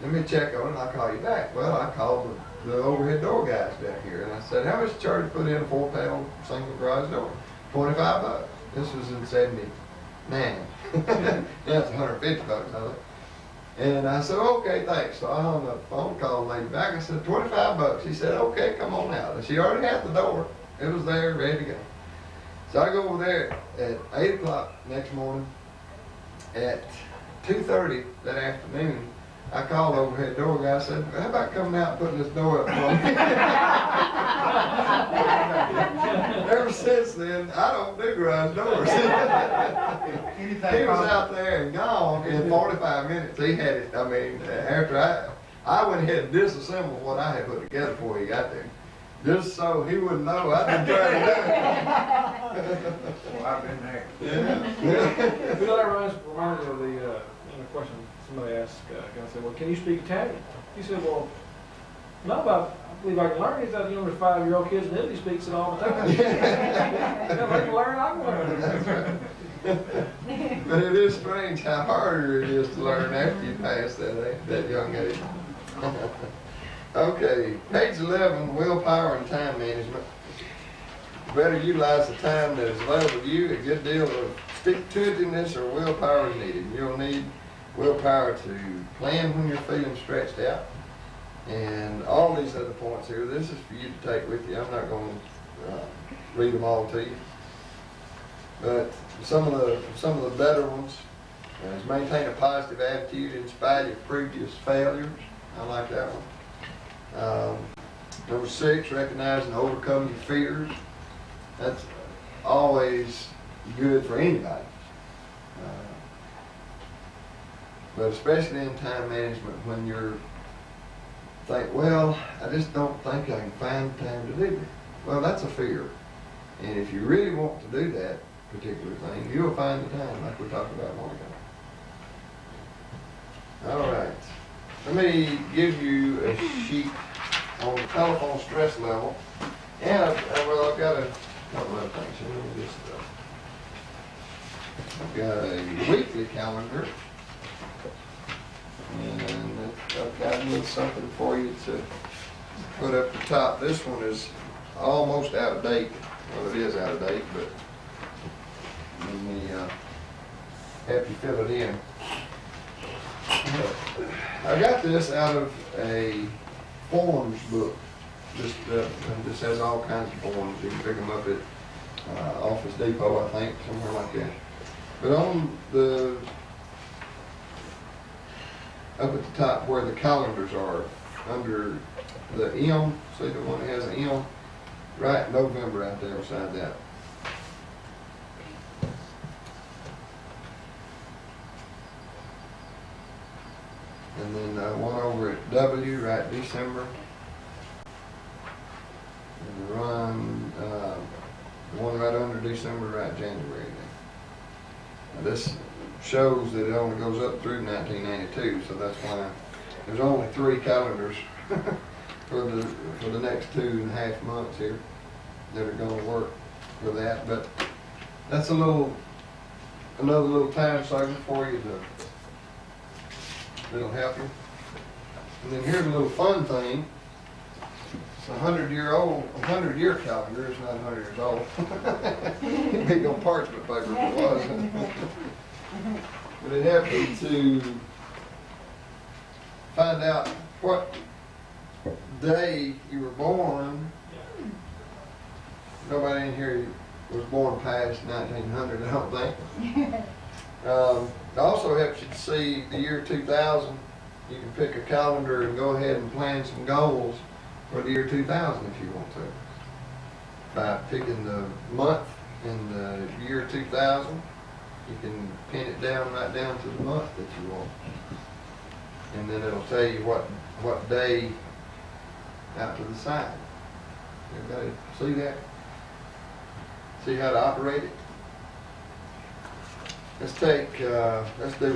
Let me check on it and I'll call you back. Well, I called the overhead door guys down here, and I said, how much you charge to put in a 4-panel single garage door? $25. This was in 79. That's $150, I think. And I said, okay, thanks. So I hung up the phone, called the lady back. I said, $25. She said, okay, come on out. And she already had the door. It was there, ready to go. So I go over there at 8 o'clock next morning. At 2:30 that afternoon, I called the overhead door guy. I said, how about coming out and putting this door up for me? Ever since then, I don't do garage doors. He was out there and gone in 45 minutes. He had it. I mean, after I went ahead and disassembled what I had put together before he got there. Just so he wouldn't know I'd been trying to do it. Well, I've been there. Yeah. You know, that reminds me of the question somebody asked. I said, well, can you speak Italian? He said, well, no, but I believe I can learn. He said, you know, there's 5-year-old kids in Italy speaks it all the time. If I can learn, I can learn. But it is strange how harder it is to learn after you pass that young age. Okay, page 11, willpower and time management. Better utilize the time that is available to you. A good deal of stick-to-itiveness or willpower is needed. You'll need willpower to plan when you're feeling stretched out. And all these other points here, this is for you to take with you. I'm not going to read them all to you. But some of the better ones is maintain a positive attitude in spite of previous failures. I like that one. Number 6, recognize and overcome your fears. That's always good for anybody. But especially in time management when you're well, I just don't think I can find time to do that. Well, that's a fear. And if you really want to do that particular thing, you'll find the time like we talked about a moment ago. All right. Let me give you a sheet on the telephone stress level. And I've got a couple of things here. Let me just, I've got a weekly calendar. And I've got a little something for you to put up the top. This one is almost out of date. Well, it is out of date, but let me help you fill it in. I got this out of a forms book. Just and this has all kinds of forms. You can pick them up at Office Depot, I think, somewhere like that. But on the up at the top where the calendars are, under the M, see the one that has an M, right, November out there beside that. And then one over at W, right, December. And the one right under December, right, January. Now this shows that it only goes up through 1992, so that's why there's only 3 calendars for the next 2.5 months here that are going to work for that. But that's another little time saver for you that'll help you. And then here's a little fun thing. It's a 100-year calendar. It's not 100 years old. It'd be no parchment paper if it was. But it helps you to find out what day you were born. Nobody in here was born past 1900, I don't think. It also helps you to see the year 2000. You can pick a calendar and go ahead and plan some goals for the year 2000 if you want to. By picking the month in the year 2000, you can pin it down right down to the month that you want. And then it'll tell you what day out to the side. Everybody see that? See how to operate it? Let's do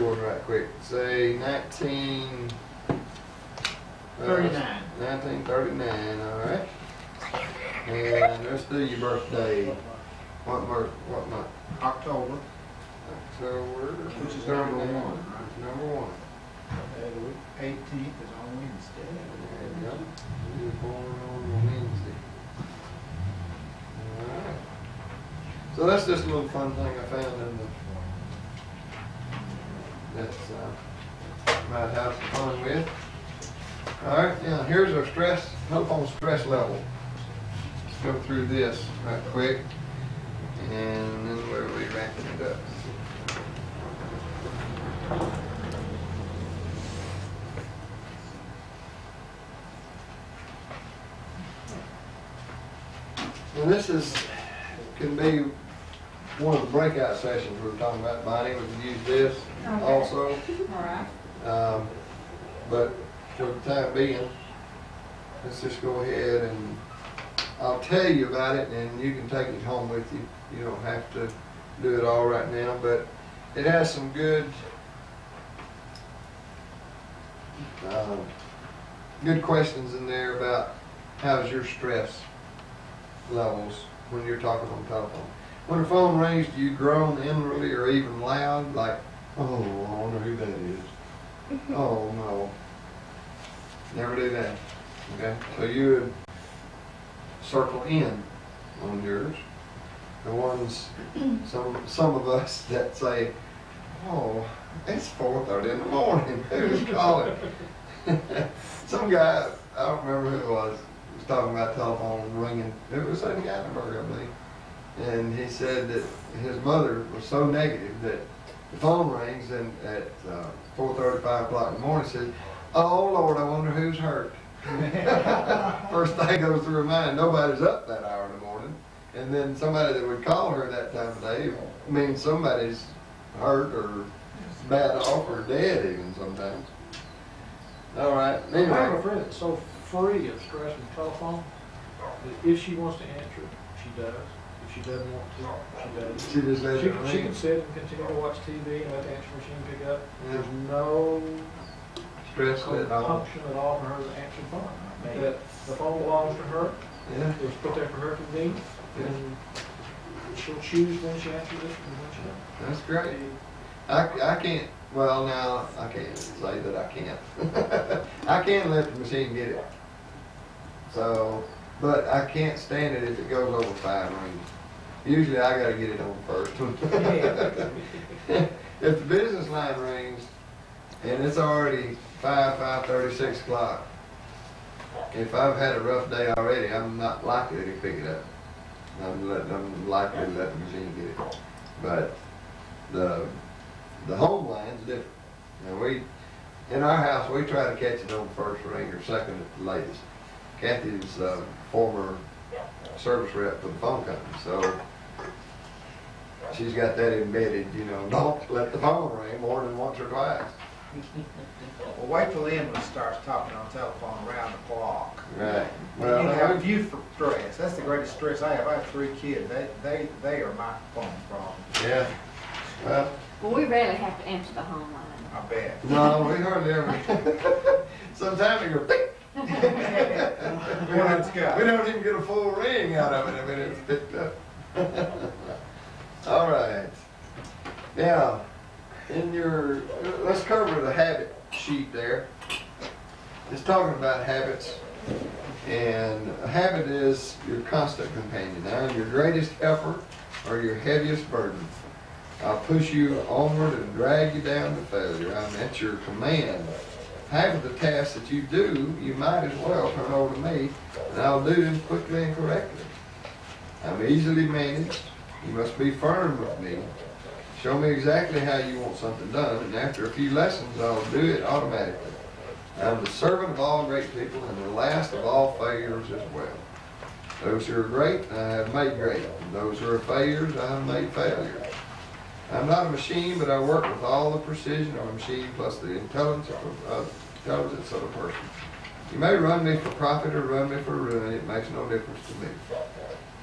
one right quick. Say 1939, all right. And let's do your birthday. What month? October, October. which is number 1. Number 1. 18th is on Wednesday. There you go. You were born on Wednesday. All right. So that's just a little fun thing I found in might have some fun with. All right, now here's our telephone stress level. Let's go through this right quick, and then we'll be wrapping it up. And this can be one of the breakout sessions we were talking about, Bonnie. We can use this also. All right. But for the time being, let's just go ahead and I'll tell you about it, and you can take it home with you. You don't have to do it all right now, but it has some good questions in there about how's your stress levels when you're talking on the telephone. When the phone rings, do you groan inwardly or even loud, like, oh, I wonder who that is? Oh, no. Never do that. Okay? So you would circle in on yours. The ones, some of us that say, oh, it's 4:30 in the morning. Who's calling? Some guy, I don't remember who it was talking about telephone ringing. It was in Gatlinburg, I believe. And he said that his mother was so negative that the phone rings and at 4:30, 5 o'clock in the morning, says, oh Lord, I wonder who's hurt. First thing goes through her mind, nobody's up that hour in the morning. And then somebody that would call her that time of day means somebody's hurt or bad off or dead even sometimes. All right, anyway. I have a friend that's so free of stress from the telephone that if she wants to answer, she does. If she doesn't want to, she does. She just lets it ring. She can sit and continue to watch TV and let the answer machine pick up. Yeah. There's no Stress at all. function at all for her to answer the phone. That the phone belongs to her. Yeah. It was put there for her convenience. And she'll choose when she answers it and when she doesn't. That's great. I can't, well now, I can't say that I can't. I can't let the machine get it. So, but I can't stand it if it goes over 5 rings. Usually I gotta get it on the first one. If the business line rings, and it's already 5:30, 6 o'clock. If I've had a rough day already, I'm not likely to pick it up. I'm likely to let the machine get it. But the home line's different. Now in our house, we try to catch it on first ring or second at the latest. Kathy's former service rep for the phone company, so she's got that embedded, you know, don't let the phone ring more than once or twice. Well, wait till Emily starts talking on telephone around the clock. Right. Well, you have we- youth stress. That's the greatest stress I have. I have 3 kids. They are my phone problem. Yeah. Well, Well, we rarely have to answer the home line. I bet. no, we hardly ever. Sometimes we go, tick. Well, it's got- We don't even get a full ring out of it. I mean, it's picked up. All right. Now, let's cover the habit sheet there. It's talking about habits, and a habit is your constant companion. Now, your greatest helper or your heaviest burden. I'll push you onward and drag you down to failure. I'm at your command. Half of the tasks that you do, you might as well turn over to me, and I'll do them quickly and correctly. I'm easily managed. You must be firm with me. Show me exactly how you want something done, and after a few lessons, I'll do it automatically. I'm the servant of all great people and the last of all failures as well. Those who are great, I have made great. And those who are failures, I have made failures. I'm not a machine, but I work with all the precision of a machine plus the intelligence of a person. You may run me for profit or run me for ruin. It makes no difference to me.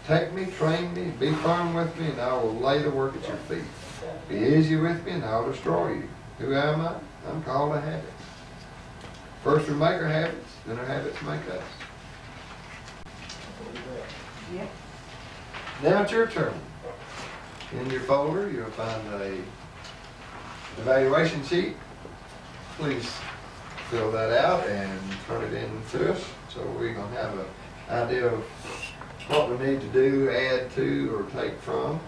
Take me, train me, be firm with me, and I will lay the work at your feet. Be easy with me, and I'll destroy you. Who am I? I'm called a habit. First we make our habits, then our habits make us. Yep. Now it's your turn. In your folder, you'll find a evaluation sheet. Please fill that out and turn it in to us, so we're going to have an idea of what we need to do, add to, or take from.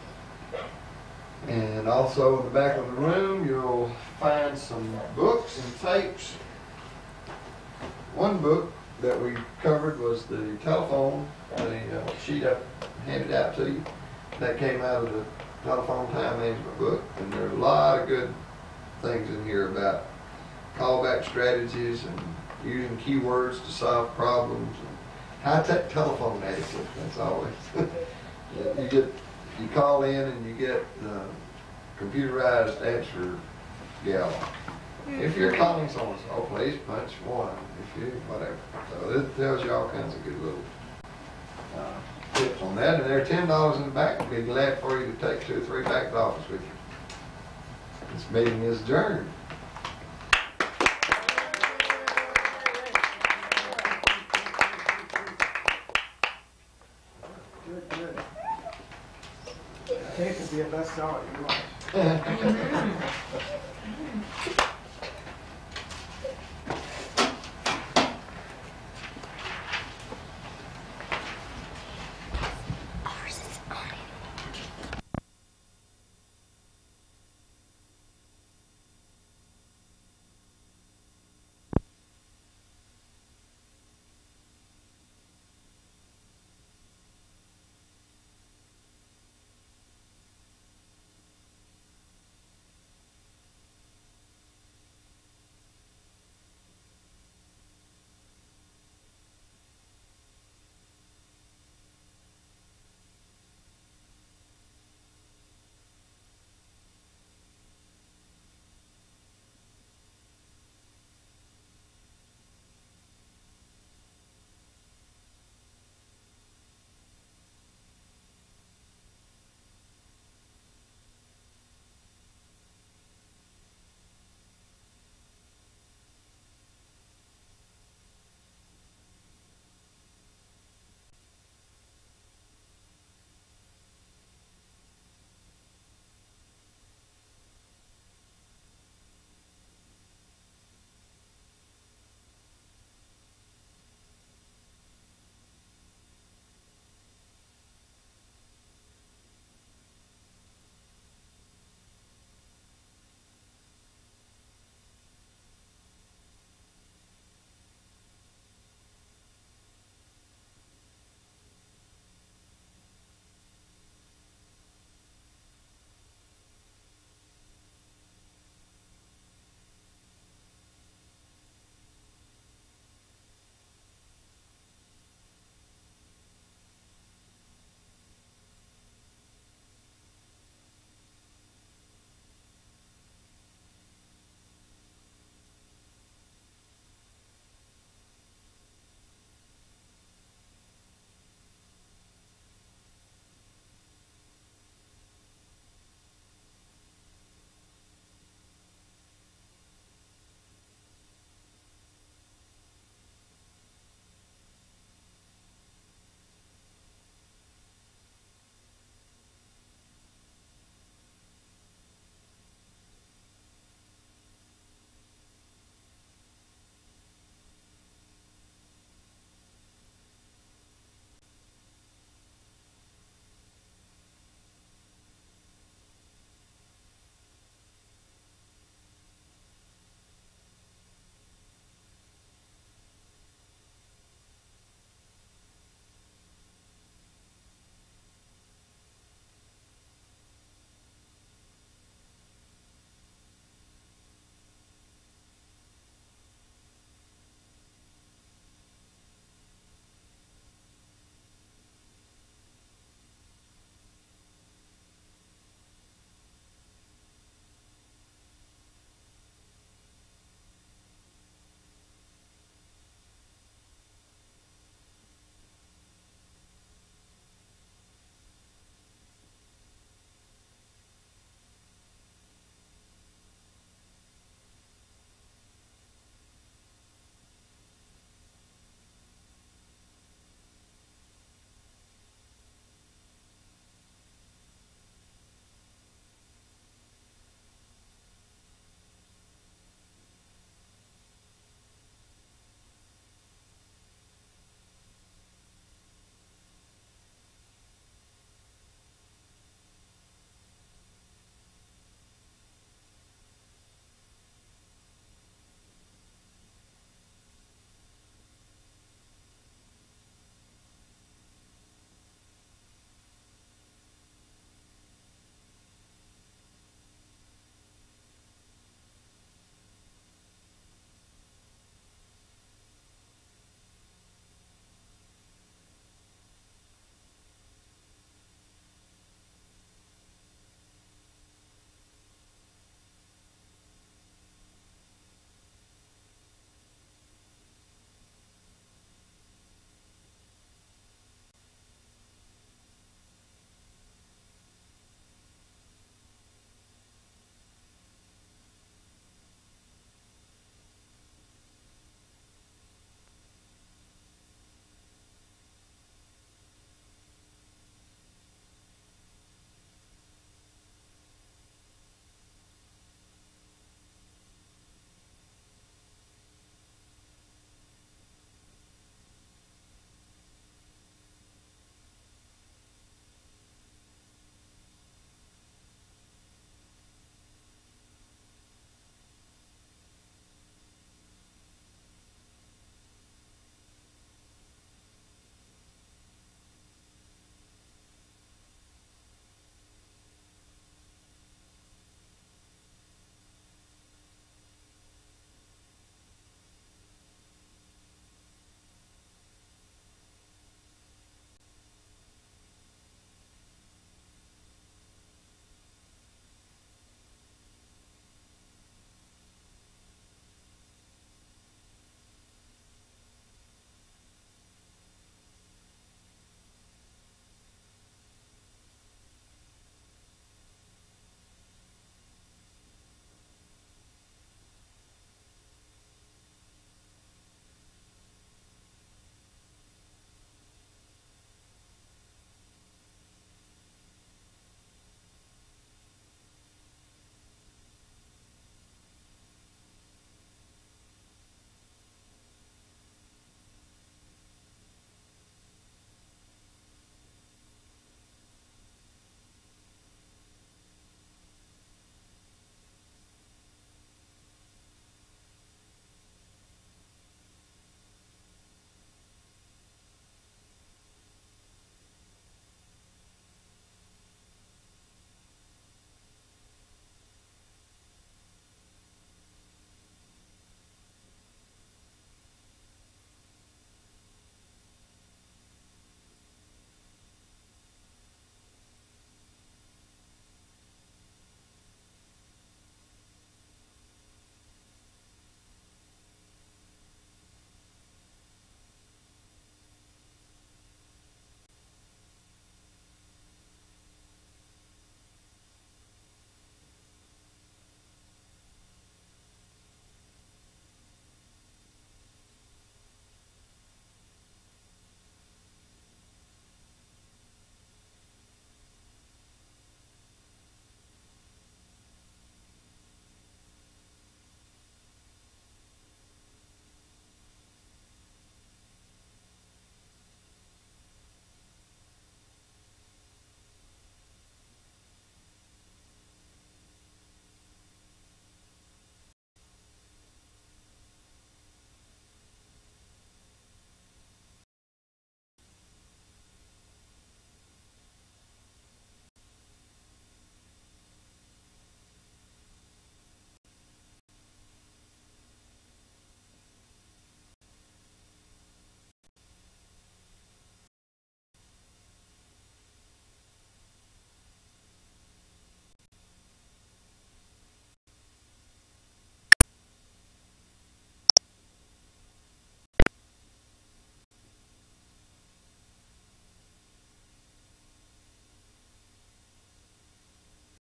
And also in the back of the room, you'll find some books and tapes. One book that we covered was the telephone, the sheet I handed out to you. That came out of the telephone time management book, and there are a lot of good things in here about callback strategies and using keywords to solve problems and high-tech telephone etiquette. That's always you call in and you get the computerized answer dialogue. If you're calling someone, oh please punch 1. If you whatever. So this tells you all kinds of good little tips on that, and they're $10 in the back. I'd be glad for you to take 2 or 3 back to the office with you. This meeting is adjourned. Good, good. Tape will be a bestseller, you watch.